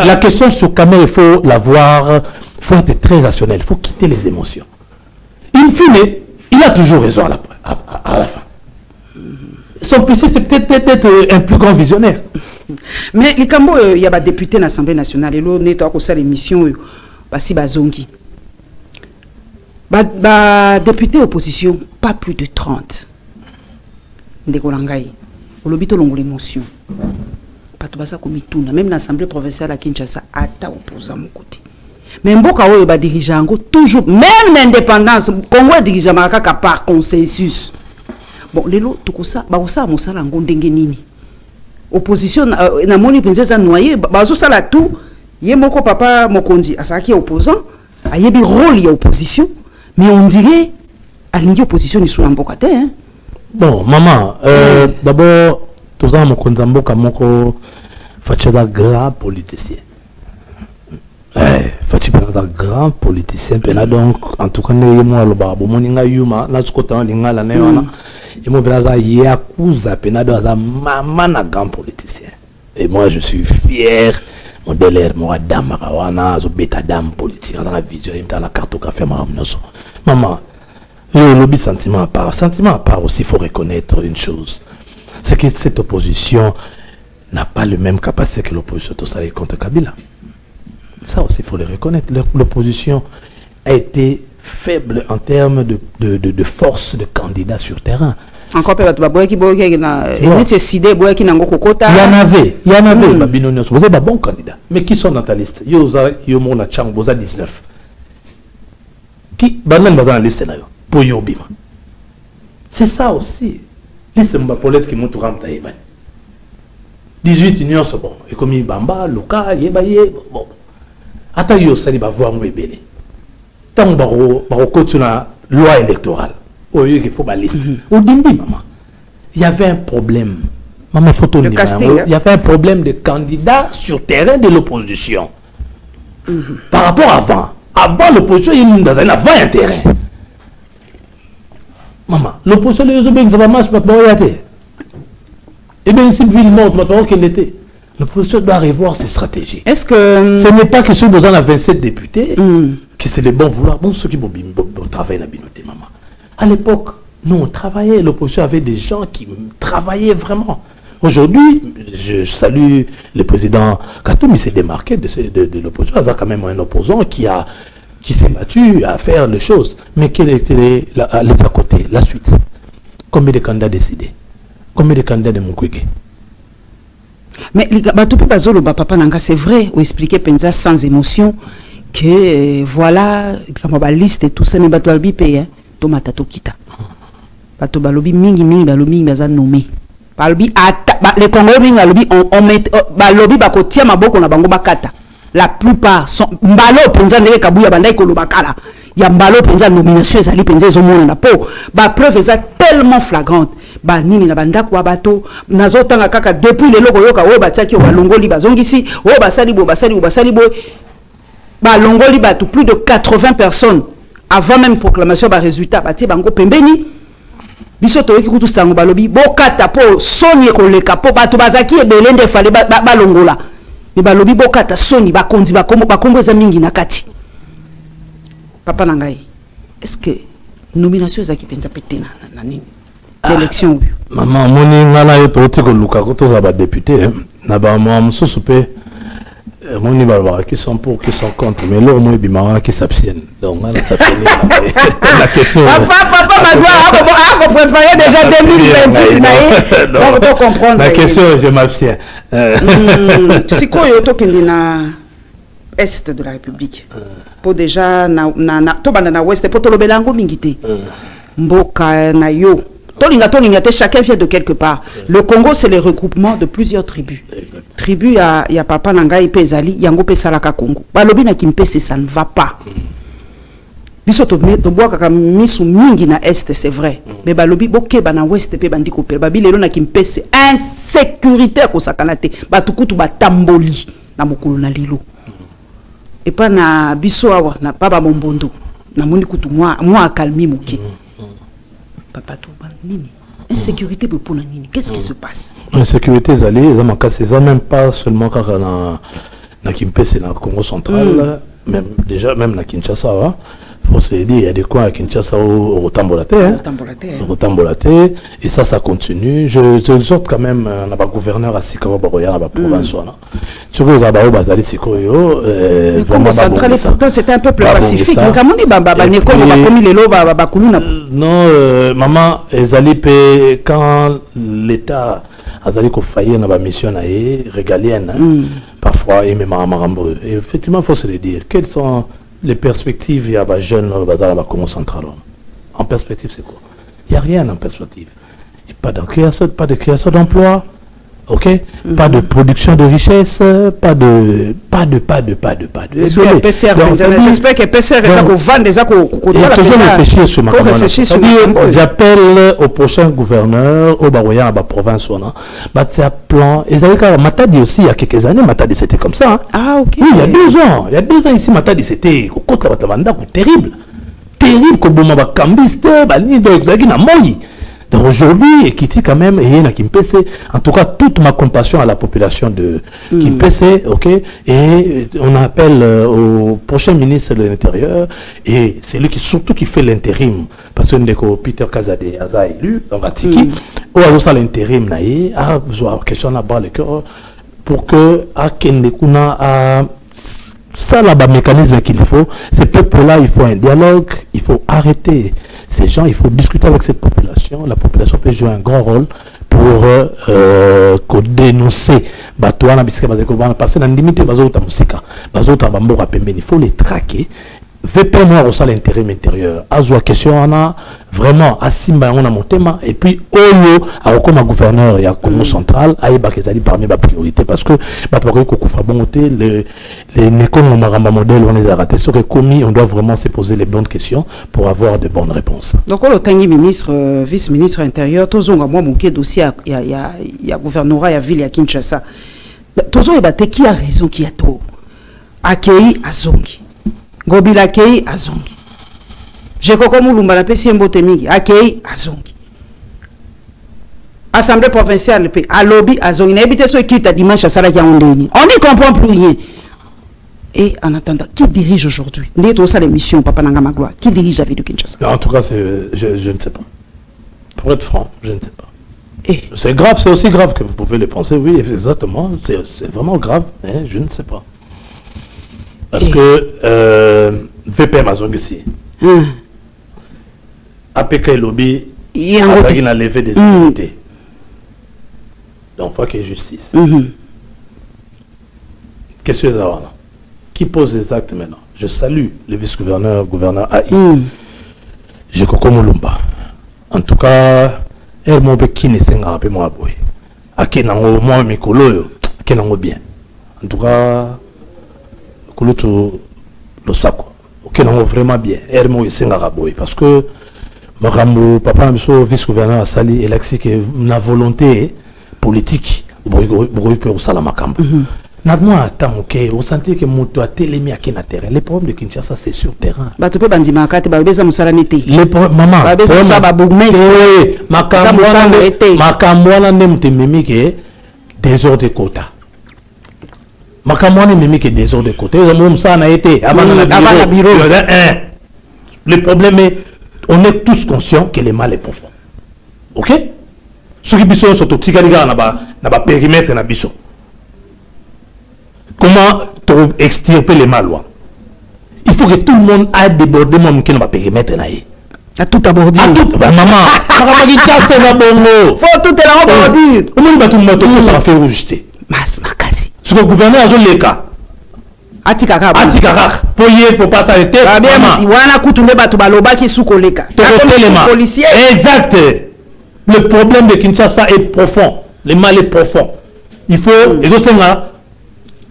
la question sur Kamerhe, il faut la voir, il faut être très rationnel, il faut quitter les émotions. In fine, il a toujours raison à la fin. Son péché, c'est peut-être d'être un plus grand visionnaire. Mais il y a des députés dans l'Assemblée nationale, et là, on est à l'émission, si Bazongi. Député opposition, pas plus de 30. Ndekolangai. Au lobby, tu l'émotion. Même l'Assemblée provinciale à Kinshasa, ata opposé à mon côté. Mais Mboka Oyo ba dirigeant toujours, même l'indépendance, Congo dirigeant par consensus. Bon, les lots, tout ça, ça, mon salaire, nini. Opposition, na moni princesse noyé, bazo sala tout, yemoko papa mokondi, asaki opposant, ayebi rôle ya opposition, mais on dirait, à l'union opposition, ils sont en Mboka. Bon, maman, d'abord, tout ça, mokondi Mboka, moko, Fatchada grand politicien. Fatchada grand politicien, donc, en tout cas, moi, le barbo, moninga yuma, na skotan, linga la neona. Et moi, Yakuza Penado a maman grand politicien. Et moi, je suis fier. Mon délire, moi, dame, Marawana, bêta dame politique, dans la vision, dans la carte au café, maman, le lobby sentiment à part aussi, il faut reconnaître une chose. C'est que cette opposition n'a pas le même capacité que l'opposition tout ça contre Kabila. Ça aussi, il faut le reconnaître. L'opposition a été faible en termes de force de candidats sur terrain. Encore peut-être il y en avait, vous êtes un bon candidat. Mais qui sont dans ta liste? Vous avez 19. Qui dans la liste pour Yobima? C'est ça aussi. Liste Mbapolet qui monte au Ramta 18 unions, c'est bon. Et comme Bamba, Luka, Yebaye, bon. Attends, il va voir moi belé. Tant que la loi électorale, au lieu qu'il faut ma liste. Au début, maman, il y avait un problème. Maman, il y avait un problème de candidats sur terrain de l'opposition. Par rapport à avant. Avant l'opposition, il y avait un terrain. Maman, l'opposition, les autres, ça va marcher, pas de et bien, si ville morte, maintenant qu'elle était. L'opposition doit revoir ses stratégies. Est-ce que... Ce n'est pas que ceux besoin de 27 députés, que c'est les bons vouloirs. Bon, ceux qui vont travailler dans la binoté, maman. À l'époque, nous, on travaillait. L'opposition avait des gens qui travaillaient vraiment. Aujourd'hui, je salue le président Katoum, il s'est démarqué de l'opposition. Il y a quand même un opposant qui s'est battu à faire les choses. Mais quelle était les à côté, la suite? Combien de candidats décidés? Combien de candidats de Mukwege? Mais tout peut bazolo papa nanga c'est vrai ou expliquer penza sans émotion que voilà comme ba liste et tout ça mais bato albi paye hein tomata to kita bato balobi mingi balobi baza nommé balobi les Congolais mingi balobi on met balobi bakotia maboko na bango bakata la plupart sont mbalo penza ndeke kabuya bandai ko lobakala ya mbalo penza nomination ezali penza ezomona na po ba preuve eza tellement flagrante ba nini na bandako wa bato nazotanga kaka depuis le loko yoka o batiaki o balongoli bazongisi o basali bo ba longoli bato plus de 80 personnes avant même proclamation ba résultat bati bango pembeni biso toyeki kutu sango balobi bokata po soni koleka po bato bazaki ebele nde fale balongola mais balobi bokata soni bakonzi bakombo eza mingi na kati papa nangai est-ce que nomination ezaki penza pété na nini l'élection maman moni ngala yo toti ko luka ko to za ba député na ba mo mususu pe moni ba qui sont pour qui sont contre mais là moi bimara qui s'abstiennent donc là ça fait la question papa ma doit préparer déjà 2028 donc tu comprendre la question je m'abstiens si ko yo to kende na est de la République pour déjà na to banda na ouest pour to lobelango mingité mboka na yo tolinga chacun vient de quelque part. Le Congo c'est le regroupement de plusieurs tribus. Tribu ya papa nangai pezali yango pesalaka Congo. Balobi na kimpese ça ne va pas. Biso to bois kaka misu mingi na est c'est vrai. Mais balobi boke bana ouest pe bandi ko pe babilelo na kimpese insécurité ko sakanate batukutu batamboli na mokulu na lilo. Et pas na biso awa na baba mombondo na moni kutu moi akalmi moké. Papa tout nini insécurité pour nini qu'est-ce qui se passe insécurité zali ça même pas seulement car na Kimpese na Congo central même déjà même na Kinshasa faut se dire il y a des coins à Kinshasa au Rotambolaté et ça continue je sorte quand même na ba gouverneur à Sikawa Baroya na ba province wana tshoko za ba bazali sikoyo vraiment central et pourtant c'était un peuple pacifique ngamoni ba neko ba komi lelo ba kuluna non maman ezali pe quand l'état azali ko faillir na ba mission na régalienne parfois et même marambo effectivement faut se le dire quelles sont les perspectives, il y a des jeunes dans la Congo central. En perspective, c'est quoi? Il n'y a rien en perspective. Pas de création d'emploi, ok? Pas de production de richesse, pas de. J'espère que PCR est vendre des réfléchir sur ma j'appelle au prochain gouverneur, au Baroya, à la province, c'est un plan. Et Matadi aussi, il y a quelques années, Matadi c'était comme ça. Ah, ok. Oui, il y a 2 ans. Il y a 2 ans ici, Matadi c'était terrible. Terrible, comme on va cambiste, donc aujourd'hui, Kiti quand même, et Kimpese, en tout cas, toute ma compassion à la population de Kimpese, ok, et on appelle au prochain ministre de l'Intérieur, et c'est lui qui surtout qui fait l'intérim, parce que Peter Kazade a élu, donc à Tiki, ou à l'intérim, à question là-bas le cœur, pour que à Kendekuna a ça là-bas mécanisme qu'il faut, ces peuples-là, il faut un dialogue, il faut arrêter ces gens, il faut discuter avec cette population. La population peut jouer un grand rôle pour dénoncer parce que il faut les traquer. VP noir au l'intérim intérieur. Azwa question on a vraiment Asimba on a mon thème et puis Oyo a comme gouverneur il y a Congo central Aïba Kezali parmi ma priorité parce que les nécons maramba modèle on les a ratés sur commis on doit vraiment se poser les bonnes questions pour avoir de bonnes réponses. Donc le tangi ministre vice-ministre intérieur tozonga moi mon dossier il y a gouvernorat il y a ville à Kinshasa. Tozo ebate qui a raison qui a tort. Akei azongi. Gobila akei azongi. Jekoko mulumba na pesi mbote mingi akei azongi. Assemblée provinciale pe alobi azongi na ebite so ekita dimanche à sala ya ondeni. On n'y comprend plus rien. Et en attendant, qui dirige aujourd'hui? N'est ça l'émission Papa Nanga Magloire. Qui dirige la ville de Kinshasa? En tout cas, je ne sais pas. Pour être franc, je ne sais pas. C'est grave, c'est aussi grave que vous pouvez le penser, oui, exactement. C'est vraiment grave, mais je ne sais pas. Parce que VPM Azong ici, APK Lobby, il a levé des immunités. Donc, il faut qu'il y ait justice. Question Zawana. Qui pose les actes maintenant? Je salue le vice-gouverneur, gouverneur AI. Je Koko Mulumba. En tout cas, elle m'a dit qu'il n'est pas un moi boy. À qui n'a moi mikolo, qui n'a bien. En tout cas, Kulutu le sako. Qui n'a vraiment bien. Elle m'a dit boy parce que Marambo papa monsieur vice-gouverneur a sali et l'axi que na volonté politique pour Salamakambo. Moi, on sentit que moto a télémi à na terrain. Les problèmes de Kinshasa, c'est sur terrain. Bah, tu peux pas dire que les problèmes, maman, Makamwana n'aime te mimi que des ordres de quota. Makamwana mimi que des ordres de quota. Ça n'a été avant la bureau. Le problème est, on est tous conscients que le mal est profond. Ok? Ceux qui sont sur le tigariga n'a pas périmètre na biso. Comment extirper les malois? Il faut que tout le monde aille déborder mon qui n'a pas périmètre. À tout aborder. À tout. Maman, faut tout aborder. Au moins, tout le monde ça va faire rejeter. Mas makasi. Ce que le gouverneur a joué les cas. Atikaka. Pour y faut pas s'arrêter. Wana kutunde batu baloba ki sous koleka. Policier. Exact. Le problème de Kinshasa est profond. Le mal est profond. Il faut les autres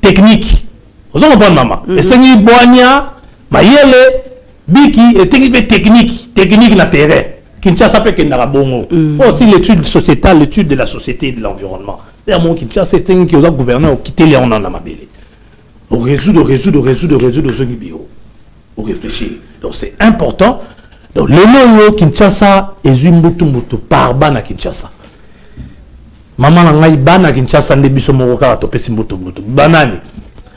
technique. Vous comprenez maman. Et c'est une boigna, mayele, biki et technique na terrain. Kinshasa peut qu'il n'a bon. Aussi l'étude sociétale, l'étude de la société et de l'environnement. D'ailleurs mon Kinshasa c'est un qui aux gouverneurs quitter les on en a mabélé. On résoudre ce bio. On réfléchit. Donc c'est important. Donc le nom Kinshasa est une mutu par bana Kinshasa. Maman nangai bana Kinshasa ndebiso moroka la topesi mutu banani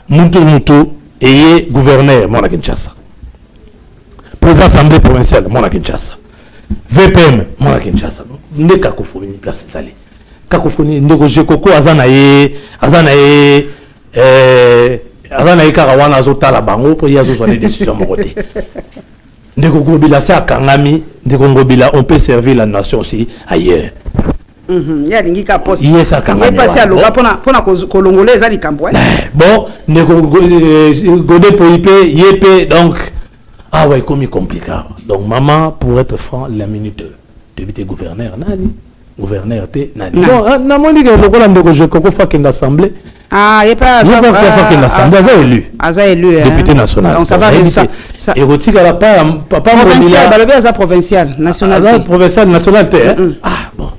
mutu et gouverneur mona Kinshasa. Président assemblée provinciale mona Kinshasa. VPM mona Kinshasa. Ndé cacophonie place salé. Cacophonie ndeko jekoko azana ye karawana azotala bango pour y azo des décisions moroté. Ndeko gobila sa kangami ndeko ngobila on peut servir la nation aussi ailleurs. Ya lingi ka poste. Yes akangami. Passer à l'oka pona kolongolais za likambo. Bon, ndeko godé pour yep donc ah ouais comme compliqué. Donc maman pour être franc la minute de gouverneur nani gouverneur té nani. Bon, na moni que le Colombe de Jokoko fa qu'une assemblée. Ah, il pas ça. L'assemblée élu. Asa élu. Député national. Donc ça va ça. Et retire à la papa provincial, balobi za provincial, national. Provincial national té. Ah bon.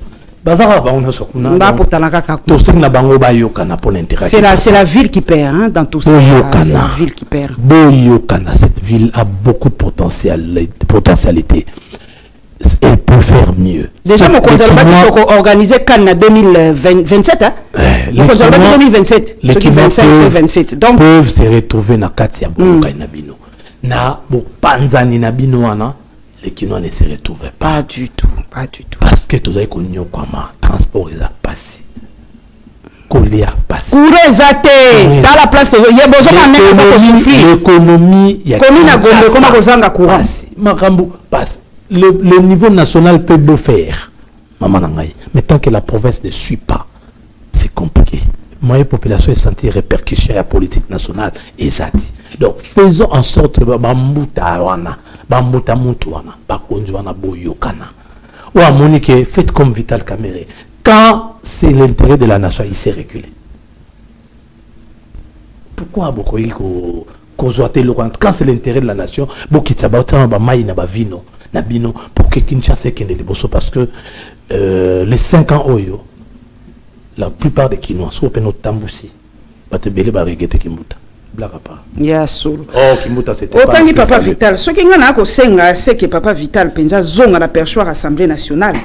Bazara ba on a sokuna. Ba potalaka ka. To sing na bango ba yokana pour l'intérêt. C'est la ville qui perd hein dans tout ça. C'est la ville qui perd. Boyokana, cette ville a beaucoup de potentialité. Elle peut faire mieux. Déjà, mon conseil va organiser Cannes 2027. Hein? Le conseil va 2027. Ceux qui 25 c'est 27. Donc, peuvent se retrouver dans Katia Boyoka et Nabino. Na Panzani Nabino, les Kinois ne se retrouvaient pas. Pas du tout. Pas du tout. Parce que tout ça est connu comme transport est passé. Coller à passer. Dans la place, il y a besoin d'un mec qui souffrir. L'économie, il y a comment vous en courant. Passe. Le niveau national peut le faire, maman nangaï. Mais tant que la province ne suit pas, c'est compliqué. Moi, la population est sentie répercussion à la politique nationale et ça dit. Donc, faisons en sorte que bambuta wana, bambuta mutuana, bakonjuana boyokana. Ou à Monique, faites comme Vital Kamere. Quand c'est l'intérêt de la nation, il s'est reculé. Pourquoi beaucoup quand c'est l'intérêt de la nation, beaucoup de vino. Nabino pour que Kinshasa ait des bossos parce que les 5 ans oyo la plupart des Kinois sont au Tamboussi va te belé ba regretter Kimbuta blague pas ya solo oh Kimbuta c'était autant que papa Vital ce qui ngana ko senga c'est que papa Vital penza zonga la perchoir assemblée nationale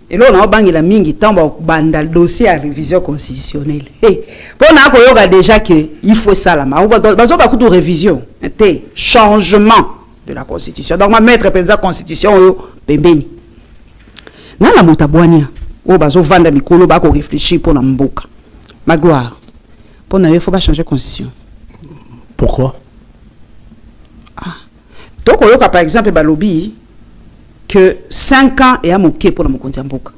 et là on a bangi la mingi tamba banda dossier à révision constitutionnelle pour na ko yoga déjà que il faut ça là bazo ba kutu révision té changement de la constitution. Donc, ma maître penza constitution yo pembeni. Na la mutabwania o bazo vanda mikolo ba ko réfléchir pour na mboka. Ma gloire. Pour na il faut pas changer constitution. Pourquoi? Ah. Donc oyoka par exemple balobi que 5 ans et à moké pour na mokonzi mboka.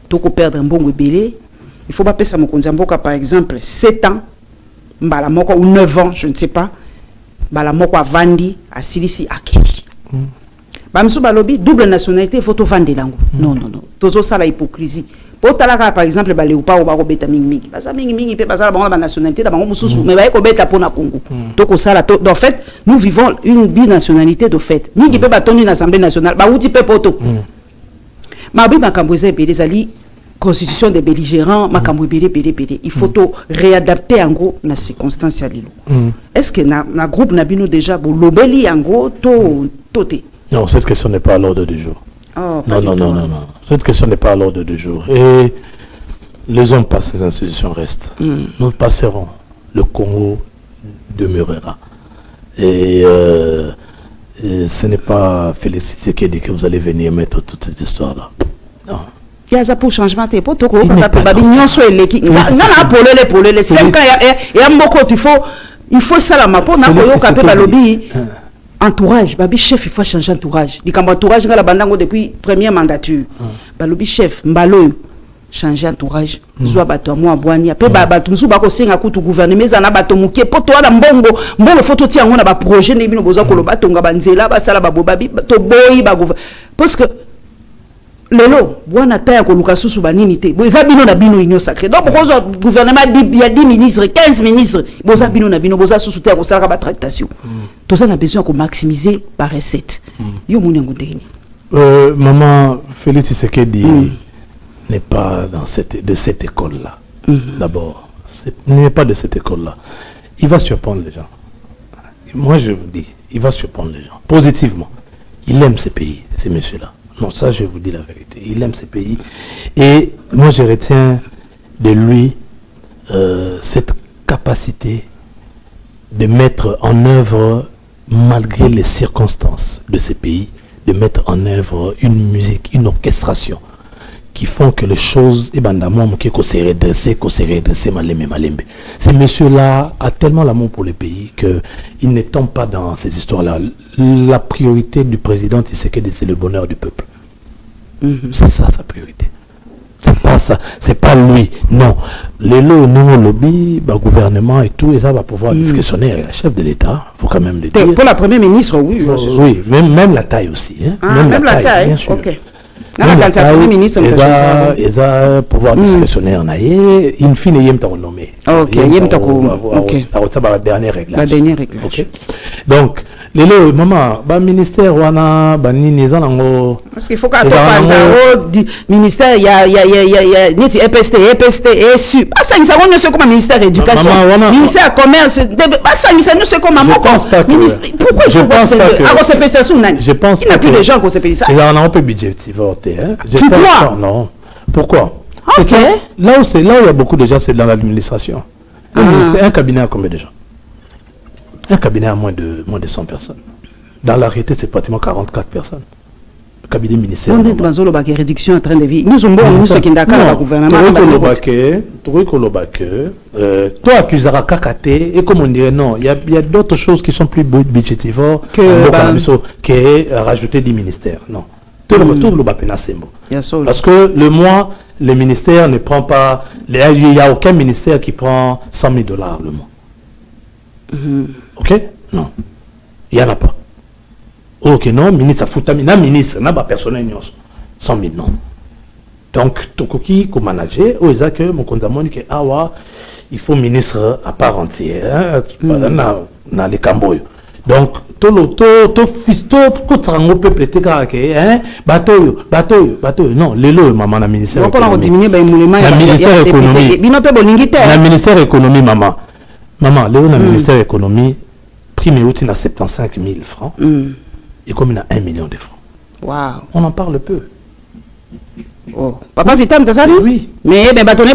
Donc perdre un bon belé, il faut pas passer à mokonzi mboka par exemple 7 ans mbala moko ou 9 ans, je ne sais pas. Mbala moko a vandi, a silisi, a keli. Bamsou balobi, double nationalité, il faut tout vendre lango. Non, non, non. Tozo ça la hypocrisie. Pour talaka, par exemple, balé ou pas, ou baro beta mingi. Parce que mingi, peut passer la nationalité, d'abord, moussou, mais baye ko beta pour na Congo. Donc, ça la, en fait, nous vivons une binationalité de fait. Mingi peut batoni l'Assemblée nationale, bah, ou ti peut poto. Ma bi makamboze les ali constitution des belligérants, makambo belé. Il faut tout réadapter en gros na circonstances lilo. Est-ce que na groupe nabino déjà bo lobeli en gros toté? Non, cette question n'est pas à l'ordre du jour. Oh, non. Cette question n'est pas à l'ordre du jour. Et les hommes passent, les institutions restent. Nous passerons. Le Congo demeurera. Et ce n'est pas Félix Tshisekedi que vous allez venir mettre toute cette histoire-là. Non. Il y a ça pour changement. Il faut pour les 5 ans, il faut ça la mapo. Entourage, babi chef, il faut changer entourage. Il entourage la bandango depuis première mandature. Balobi chef, mbalo changer entourage. Zwa bato moi boani. Après bato msu bako senga kutu gouvernement zana bato muke poto ala mbongo photo ti yango na ba projet ne bino boza koloba tonga banzela basala babo babi to boyi ba parce que lelo bwana taya ko luka susu banini te boza bino na bino union sacrée. Donc pourquoi gouvernement il y a 10 ministres, 15 ministres, boza bino na bino boza susu te ko sala ba tractation. Tout ça, on a besoin de maximiser par recette. Maman, Félix Tshisekedi n'est pas de cette école-là. D'abord, il n'est pas de cette école-là. Il va surprendre les gens. Moi, je vous dis, il va surprendre les gens. Positivement. Il aime ce pays, ce monsieur-là. Non, ça, je vous dis la vérité. Il aime ce pays. Et moi, je retiens de lui cette capacité de mettre en œuvre, malgré les circonstances de ces pays, de mettre en œuvre une musique, une orchestration qui font que les choses, ce monsieur-là a tellement l'amour pour le pays qu'il ne tombe pas dans ces histoires-là. La priorité du président Tshisekedi, c'est le bonheur du peuple. C'est ça sa priorité. C'est pas ça, c'est pas lui, non. Les lots, nous, lobby, le gouvernement et tout, et ça va pouvoir discussionner avec le chef de l'État, il faut quand même le dire. Pour la première ministre, oui. Oui, même la taille aussi. Hein. Même la taille, bien sûr. Ok. Même la taille, ils ont pouvoir discussionner en aïe, in fine, il y a un nommé. Ok, il y a un dernier réglage. La dernière réglage. Donc, les lots, maman, le ministère, parce qu'il faut qu'à ministère, il y a EPST, ESU. Pas ça, nous sommes comme ministère de l'éducation. Ministère du commerce, pas ça, nous sommes comme un mot. Pourquoi je pense qu'il n'y a plus de gens qui se payent ça. Il y a un peu budget. Tu crois? Non. Pourquoi? Ok. Là où il y a beaucoup de gens, c'est dans l'administration. C'est un cabinet à combien de gens? Un cabinet à moins de 100 personnes. Dans la réalité, c'est pratiquement 44 personnes. Le cabinet ministériel. On est dans la réduction en train de vivre. Nous sommes bons, nous sommes qui d'accord, le gouvernement. Toi, accuseras Kakate, et comme on dirait, non, il y a d'autres choses qui sont plus budgétivores que rajouter des ministères. Non. Tout le bapena c'est bon. Parce que le mois, le ministère ne prend pas, il n'y a aucun ministère qui prend $100 000 le mois. Ok? Non. Il n'y en a pas. Ok, non, ministre, ministre, n'a pas personnel, 100 000, non. Donc, Tokoki, comme manager, il faut ministre à part entière, dans les Cambodges. Donc, non, les lots, maman, la ministère économie, maman. Maman, Léo, le ministère de l'économie, prime outil à 75 000 francs, et comme il a 1 million de francs. Wow. On en parle peu. Oh. Papa Vitam, t'as ça dit? Oui. Mais bâtonné,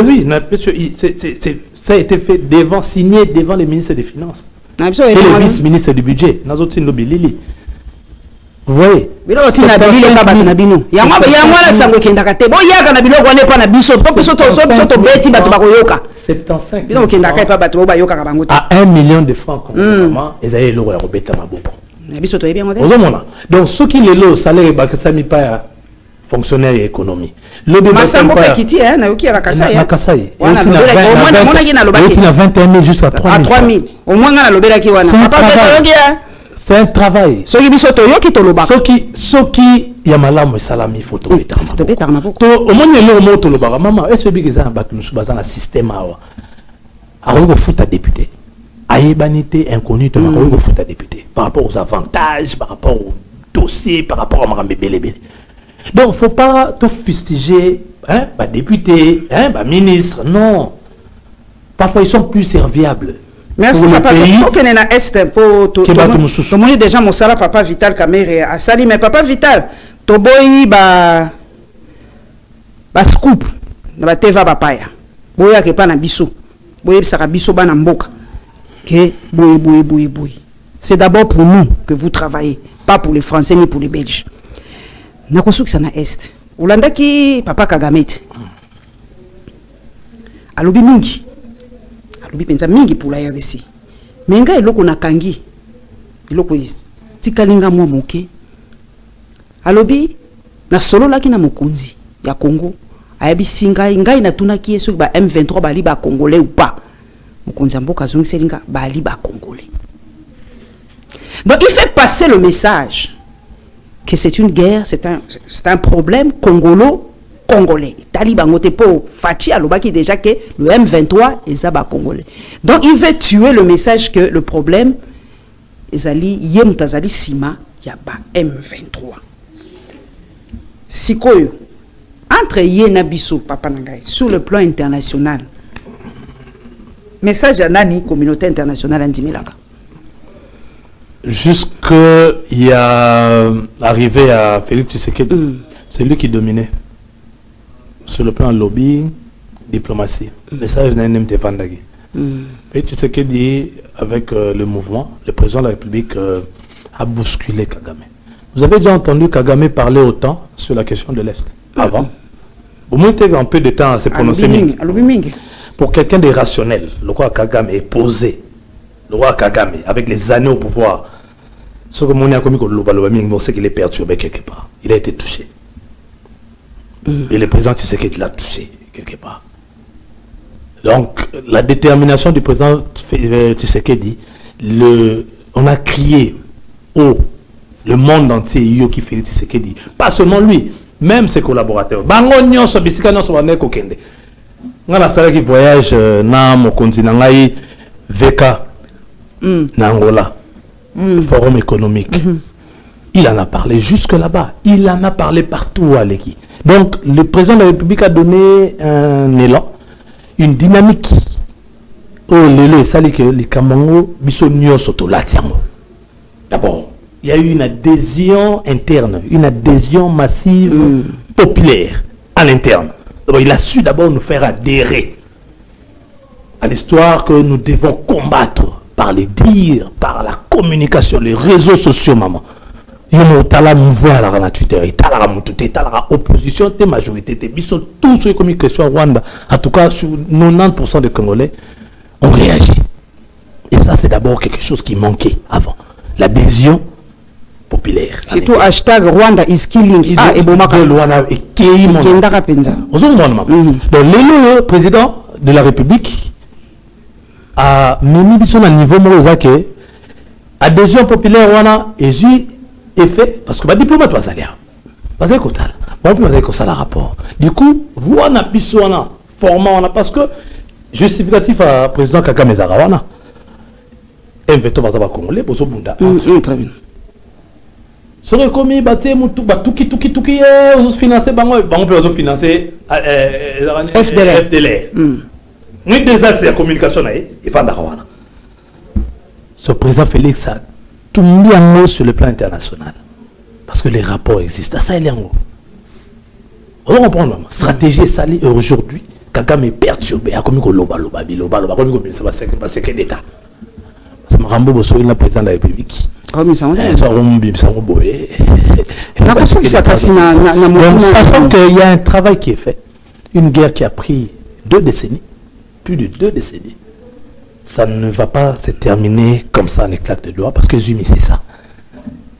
oui, ça a été fait signé devant les ministres des Finances. Et le vice-ministre du budget. Vous voyez? À 1 million de francs, donc ceux qui les lots, salaire, ça mis pas fonctionnaire et économie. Le Massambo Kakiti, hein, na yoki à la Kassai. Na Kassai. Au moins, na 21 000 jusqu'à 3 000. À 3 000. Au moins, na lobela ki wana. C'est un travail. Soki biso to yoki to loba. Soki ya malamu salami photo betama. To betama boko. To au moins le mot to loba maman, est-ce que ça ba nous baza na système awa. Aroyo ko futa député. Ayebanité inconnue to aroyo ko futa député par rapport aux avantages, par rapport aux dossiers, par rapport à Marambe Belebele. Donc, il ne faut pas tout fustiger, hein, bah, député, hein, bah, ministre, non. Parfois, ils sont plus serviables. Merci, papa. Pour na est pour tout le monde déjà mon sala papa Vital Kamere a sali mais papa Vital to boyi ba scoop na ba teva papaya. Boya ke pa na biso. Boye saka biso ba na mboka. Que boye. C'est d'abord pour nous que vous travaillez, pas pour les Français ni pour les Belges. Nakosuki sana est. Ulandaki papa Kagame. Alobi mingi. Alobi penza mingi pour la RDC. Menga eloko nakangi. Eloko tikalinga mwa moke. Alobi na solo laki na mokonzi ya Congo. Ayabi singa ngai na tunaki yesu ba M23 bali ba congolais ou pas. Mokonzi mboka zongi selinga bali ba congolais. Donc il fait passer le message que c'est une guerre, c'est un problème congolais. Taliban Otepo Fachi Alobaki déjà que le M23 est Zaba congolais. Donc il veut tuer le message que le problème Ezali Yemutazali Sima Yaba M23. Sikoyo entre Yenabiso Papa Nangai sur le plan international. Message à Nani communauté internationale Andimilaka. Jusqu'il y a arrivé à Félix Tshisekedi, c'est lui qui dominait sur le plan lobby, diplomatie. Message d'un MT Vandagi. Félix Tshisekedi, avec le mouvement, le président de la République a bousculé Kagame. Vous avez déjà entendu Kagame parler autant sur la question de l'Est avant? Au moins, il y a un peu de temps à se prononcer. Pour quelqu'un de rationnel, le roi Kagame est posé. Le roi Kagame, avec les années au pouvoir, ce que mon ami on sait qu'il est perturbé quelque part. Il a été touché. Et le président Tshisekedi l'a touché quelque part. Donc, la détermination du président Tshisekedi, on a crié haut, le monde entier, Yoki Félix Tshisekedi. Pas seulement lui, même ses collaborateurs. Bangonyo, Sobisika, non, Sobane, Kokende. On a la qui voyage dans mon continent, VK. Nangola, forum économique. Il en a parlé jusque là-bas. Il en a parlé partout à l'équipe. Donc, le président de la République a donné un élan, une dynamique. Oh, d'abord, il y a eu une adhésion interne, une adhésion massive, populaire, à l'interne. Il a su d'abord nous faire adhérer à l'histoire que nous devons combattre par les dires, par la communication, les réseaux sociaux, maman. Il y a un mouvement à la Twitter, il y a opposition, il y a majorité, il y a tout ce communication à Rwanda. En tout cas, sur 90% des Congolais ont réagi. Et ça, c'est d'abord quelque chose qui manquait avant. L'adhésion populaire. Surtout hashtag Rwanda is killing. Ah, et Bomaka. Donc, le président de la République a mis sur un niveau que adhésion populaire wana est fait parce que les diplomates va aller parce que ça rapport du coup vous on a piso wana format parce que justificatif à président Kagame Zarawana invité bazaba congolais bozo bunda très bien serait commis baté mutu batuki tuki financer bango peut financer FDLR. Nous des axes de communication et Vandarawana. Ce président Félix a tout mis en mots sur le plan international. Parce que les rapports existent. Ça, il est en mots. On comprend la stratégie sali aujourd'hui. Kagame est perturbé. Il a commis loba, comme ça va se créer d'État. C'est Marambo Bosso, il est président de la République. Donc, sachant qu'il y a un travail qui est fait, une guerre qui a pris 2 décennies, plus de 2 décennies, ça ne va pas se terminer comme ça en éclat de doigts parce que j'ai mis ça.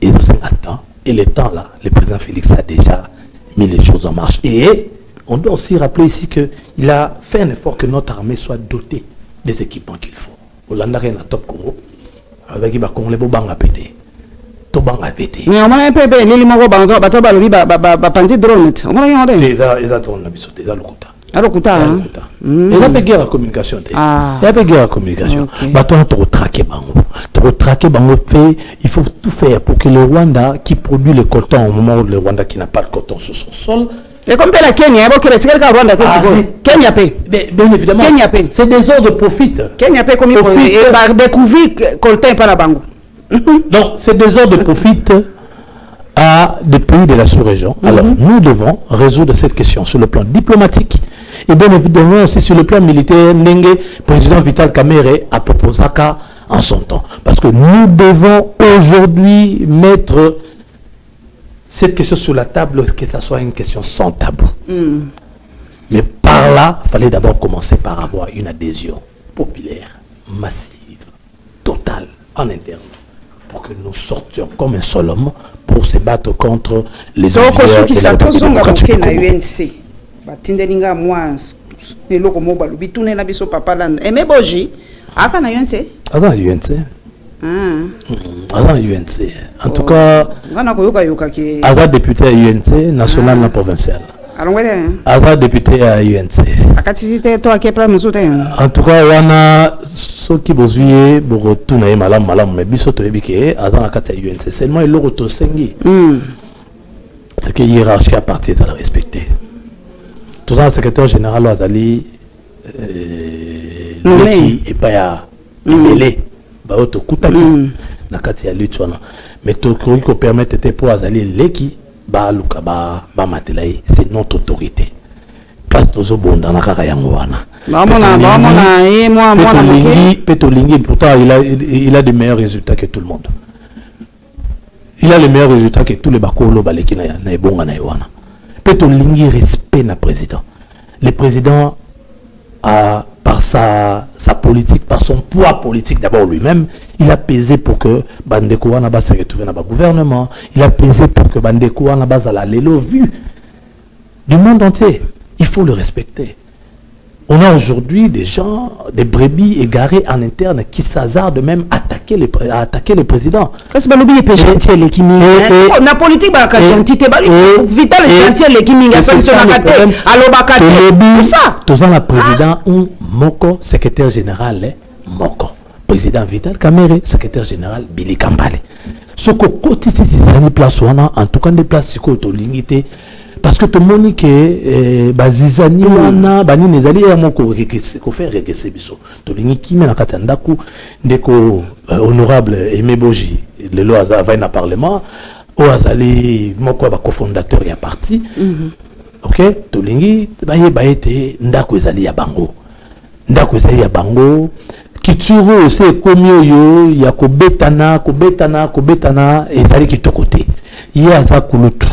Et le temps là, le président Félix a déjà mis les choses en marche. Et on doit aussi rappeler ici qu'il a fait un effort que notre armée soit dotée des équipements qu'il faut. Hollande a top Congo, avec les Congolais, ils vont péter. Mais on a un peu de drone. Ils attendent la locuta. Il y a pas guerre à communication. Il y a pas guerre à communication. Il faut tout faire pour que le Rwanda qui produit le coton au moment où le Rwanda qui n'a pas de coton sur son sol. Et comme la Kenya, Kenya paie. Bien évidemment, c'est des ordres de profit. Kenya paie comme il faut. Et découvrir coton par la bango. Donc, c'est des ordres de profit à des pays de la sous-région. Alors, nous devons résoudre cette question sur le plan diplomatique et bien évidemment aussi sur le plan militaire. Le président Vital Kamerhe a proposé ça en son temps. Parce que nous devons aujourd'hui mettre cette question sur la table, que ce soit une question sans tabou. Mais par là, il fallait d'abord commencer par avoir une adhésion populaire, massive, totale, en interne, pour que nous sortions comme un seul homme pour se battre contre les envieux de la démocratie du UNC. En tout cas, Aza député à UNC, national et provincial. Aza député à UNC. En tout cas, on a ceux qui besoin de retourner malam, mais biso to ebike Aza na kata UNC. Seulement il l'auto sengi. C'est que hiérarchie à partir de la respecter. Tout ça, secrétaire général Azali, Leki et pas ya Emele. Baoto kutaki na kati ya luchona mais to ko permettre te pour azali leki ba luka ba matelayi, c'est notre autorité place tozo bonda na kaka yango wana Petolingi pourtant il a des meilleurs résultats que tout le monde. Il a les meilleurs résultats que tous les bakolo baleki na ebonga na wana. Petolingi respect na président. Le président a par sa politique, par son poids politique d'abord lui-même, il a pesé pour que Bandeko Wanaba se retrouve dans le gouvernement, il a pesé pour que Bandeko Wanaba à la l'élo vu du monde entier. Il faut le respecter. On a aujourd'hui des gens, des brebis égarés en interne qui s'hasardent même à attaquer le président. Qu'est-ce que c'est que gentil les kimi? La politique ba ka gentil te ba vital gentil les kimi ga sanction na kate alo ba kate pour ça. Tous en la président ou moko secrétaire général moko. Président Vital Kamerhe, secrétaire général Billy Kambale. Ce que quotidien des places en tout cas des places qui sont limité. Parce que tout le monde qui est bazizani wana bani nezali ya moko ko faire regresser biso to lingi ki mena katandaku ndeko honorable Aimé Boji le loi va na parlement o azali moko ba cofondateur ya parti OK to lingi ba ete ndako ezali ya bango kituro c'est comme yo ya ko betana ezali kitokote ya kulutu.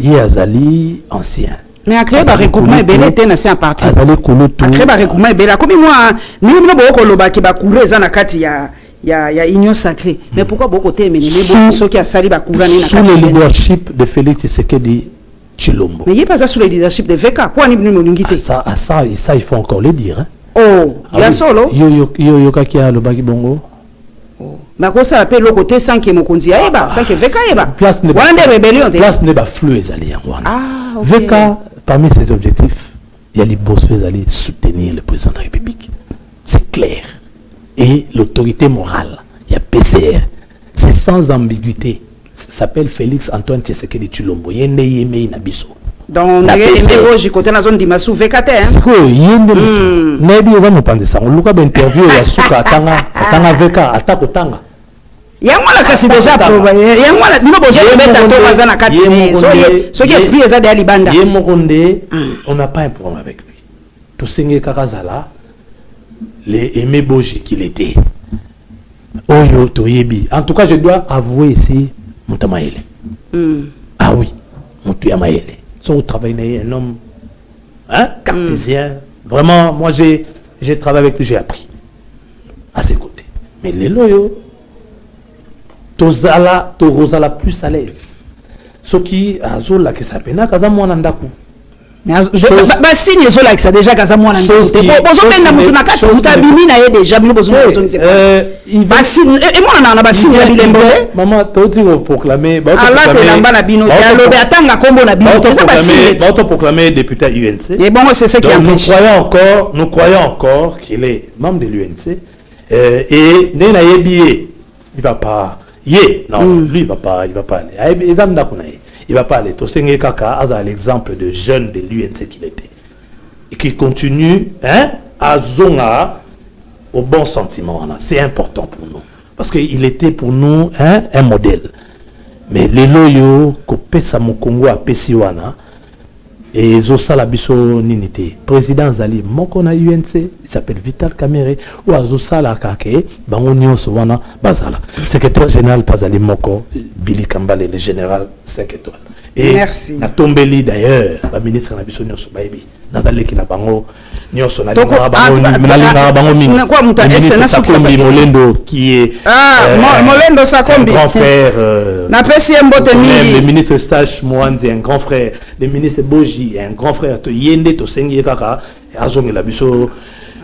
Il Azali ancien. Mais à créer un recoupement et belé était naissé en partie. À créer un recoupement et belé. Comme moi, nous ne pouvons pas courir courir dans la carte il y a union sacrée. Mais pourquoi beaucoup de mais ceux qui a sali ba courir sous le leadership de Félix Tshisekedi Tshilombo. Mais il n'y a pas ça sous le leadership de VK. Pourquoi nous ne pouvons pas ça il faut encore le dire. Oh, il y a solo. Yo kakia le bagi bongo. Mais quoi ça appelle le côté sans que Mokonzi aïba, sans que VK aïba. Place n'est pas flou ezali ah, ok. VK, parmi ses objectifs, il y a les boss ezali soutenir le président de la République. C'est clair. Et l'autorité morale, il y a PCR. C'est sans ambiguïté. Ça s'appelle Félix Antoine Tshisekedi Tshilombo. Yende yeme inabiso. Donc, il côté la zone d'Imassou VKT. C'est quoi yende Nebi on va me prendre ça. On look up interview ya suka atanga VK atakotanga. Yango la kasi déjà provoqué. Yango la bino bozo mettre to bazana kati. Ce qui explique ça de Alibanda. Yemoronde, on n'a pas un problème avec lui. Tout senge kakazala les Aimé Boji qu'il était. Oyo toyebi. En tout cas, je dois avouer ici Moutamaele. Ah oui, Moutamaele. Son travail un homme cartésien. Vraiment, moi j'ai travaillé avec lui, j'ai appris à ses côtés. Mais les loyaux, Tozala plus à l'aise. ce qui a zola qui s'appelle na kaza mwana ndaku ba signe zola qui ça déjà kaza mwana ndaku bozo penda mutu na kati utabimi na ye déjà bino bozo il va signe et moi na ba signe ya bilembole maman toti ko proclamer ba te lamba na bino ya lobe atanga kombo na bino ça ba signe ba to proclamer député à UNC et bon c'est ce qui empêche nous croyons encore qu'il est membre de l'UNC et né na yebié il va pas non lui il va pas aller il va ndakunaye il va pas aller. Tosenge Kaka a l'exemple de jeune de l'UNC qu'il était. Et qui continue à zonga au bon sentiment. C'est important pour nous. Parce qu'il était pour nous un modèle. Mais les loyaux, Kopesa Mokongo à Pesiwana, et Zosala Biso Ninité, président Zali, Mokona UNC, il s'appelle Vital Kamere, ou à Zosala Kake, Bangonio Sowana, Bazala. Secrétaire général Pazali Moko, Billy Kambale, le général 5 étoiles. Et merci. Na Tombeli d'ailleurs, le ministre Nabiso Nyoso Baebi, Nathalie Kinabango, Nyoso Nalinga Bango Mingi, le ministre Sakombi Molendo, qui est Molendo Sakombi, un grand frère, le ministre Stache Mouanzi, un grand frère, le ministre Boji, un grand frère, Yende Tosengi Kaka, Azongi Labiso.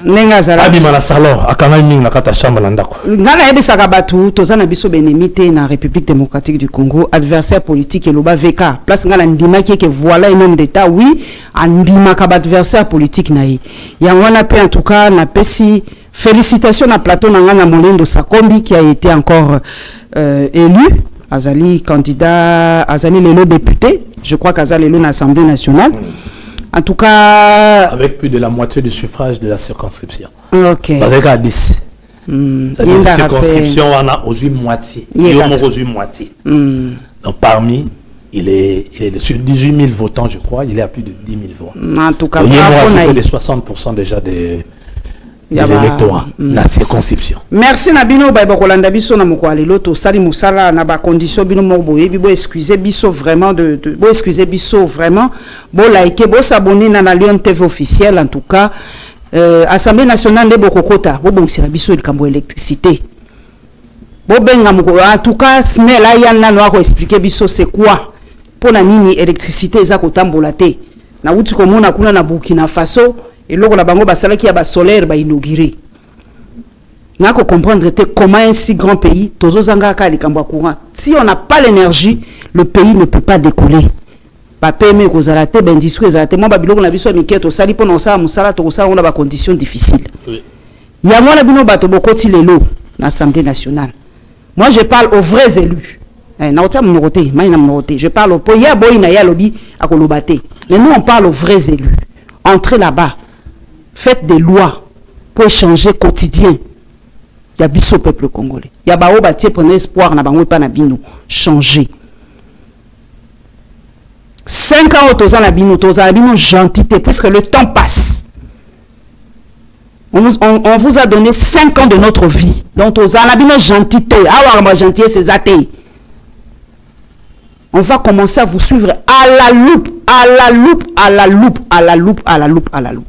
Abimana salon akana mingi na kata chamba na ndako ngana yebisaka batu tozana biso benemite na République démocratique du Congo adversaire politique et loba VK place ngana ndima que voilà un homme d'état oui andima ka adversaire politique naï yangwana pe en tout cas na pesi félicitations na plateau na ngana Molendo Sakombi qui a été encore élu azali candidat azali lelo député je crois qu'azali lelo na Assemblée nationale. En tout cas... Avec plus de la moitié du suffrage de la circonscription. Ok. Avec à 10. La circonscription, on a aux moitié. Il y a aux moitié. Donc parmi, il est sur 18 000 votants, je crois, il est à plus de 10 000 voix. En tout cas, il y a les 60% déjà de l'électorat, la circonscription. Merci Nabino Baibokolanda biso na mokwali loto sali musala na ba condition bino morboye bo excusez biso vraiment bo excusez biso vraiment bo like bo s'abonner na Lion TV officiel en tout cas Assemblée nationale de Bokokota bo bongsira biso likambo électricité bo benga moko en tout cas snel ayana no ko expliquer biso c'est quoi pour na nini électricité za kotambola te na uti komona kuna na Burkina Faso et là, la bango basala qui a bas solaire ba inauguré. N'a qu'à comprendre comment un si grand pays, tozo zanga ka likambo courant. Si on n'a pas l'énergie, le pays ne peut pas décoller. Ba peme ko zalate ben disque zalate mo ba biloko na biso miketo sali pona ça musala to ça on a ba conditions difficiles. Ya moi na bino bato bokoti lelo na Assemblée nationale. Moi je parle aux vrais élus. Na ota mnoroté, mai na mnoroté. Je parle au poya boy na ya lobi akolobate. Mais nous on parle aux vrais élus. Entrez là-bas. Faites des lois pour changer quotidien. Il y a biso peuple congolais. Il y a bao bâti pour espoir na bango pa na bino changer. 5 ans autoza na bino gentillité puisque le temps passe. On vous a donné 5 ans de notre vie. Donc autoza na bino gentillité. Ah ouais, gentillité c'est athée. On va commencer à vous suivre à la loupe, à la loupe, à la loupe, à la loupe, à la loupe, à la loupe.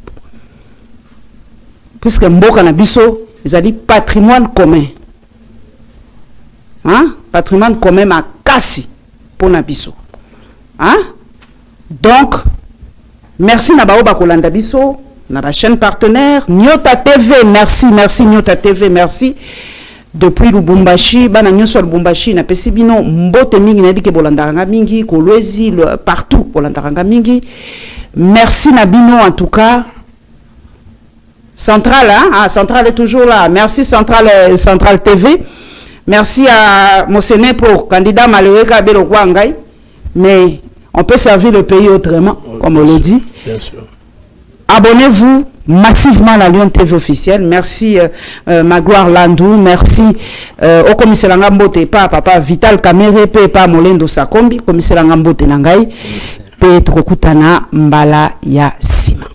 Puisque Mboka na biso, ils ont dit patrimoine commun. Hein? Patrimoine commun ma kasi pour na biso. Hein? Donc, merci na bao bakolanda biso, na la chaîne partenaire, Nyota TV, merci, merci Nyota TV, merci. Depuis Lubumbashi, bana nyoso Lubumbashi na pesi bino mbote mingi na dike bolandaranga mingi, Kolwezi, partout bolandaranga mingi. Merci Nabino en tout cas. Centrale, hein? Ah, Centrale est toujours là. Merci Centrale TV. Merci à Mosene pour candidat malheureux Kabelo Kwangai. Mais on peut servir le pays autrement, comme on le dit. Bien sûr. Abonnez-vous massivement à la Lion TV officielle. Merci Magloire Landou. Merci au commissaire Ngambote, pas papa Vital Kamere, pas Molendo Sakombi, commissaire Ngambote Nangai, Petro Kutana Mbala ya Sima.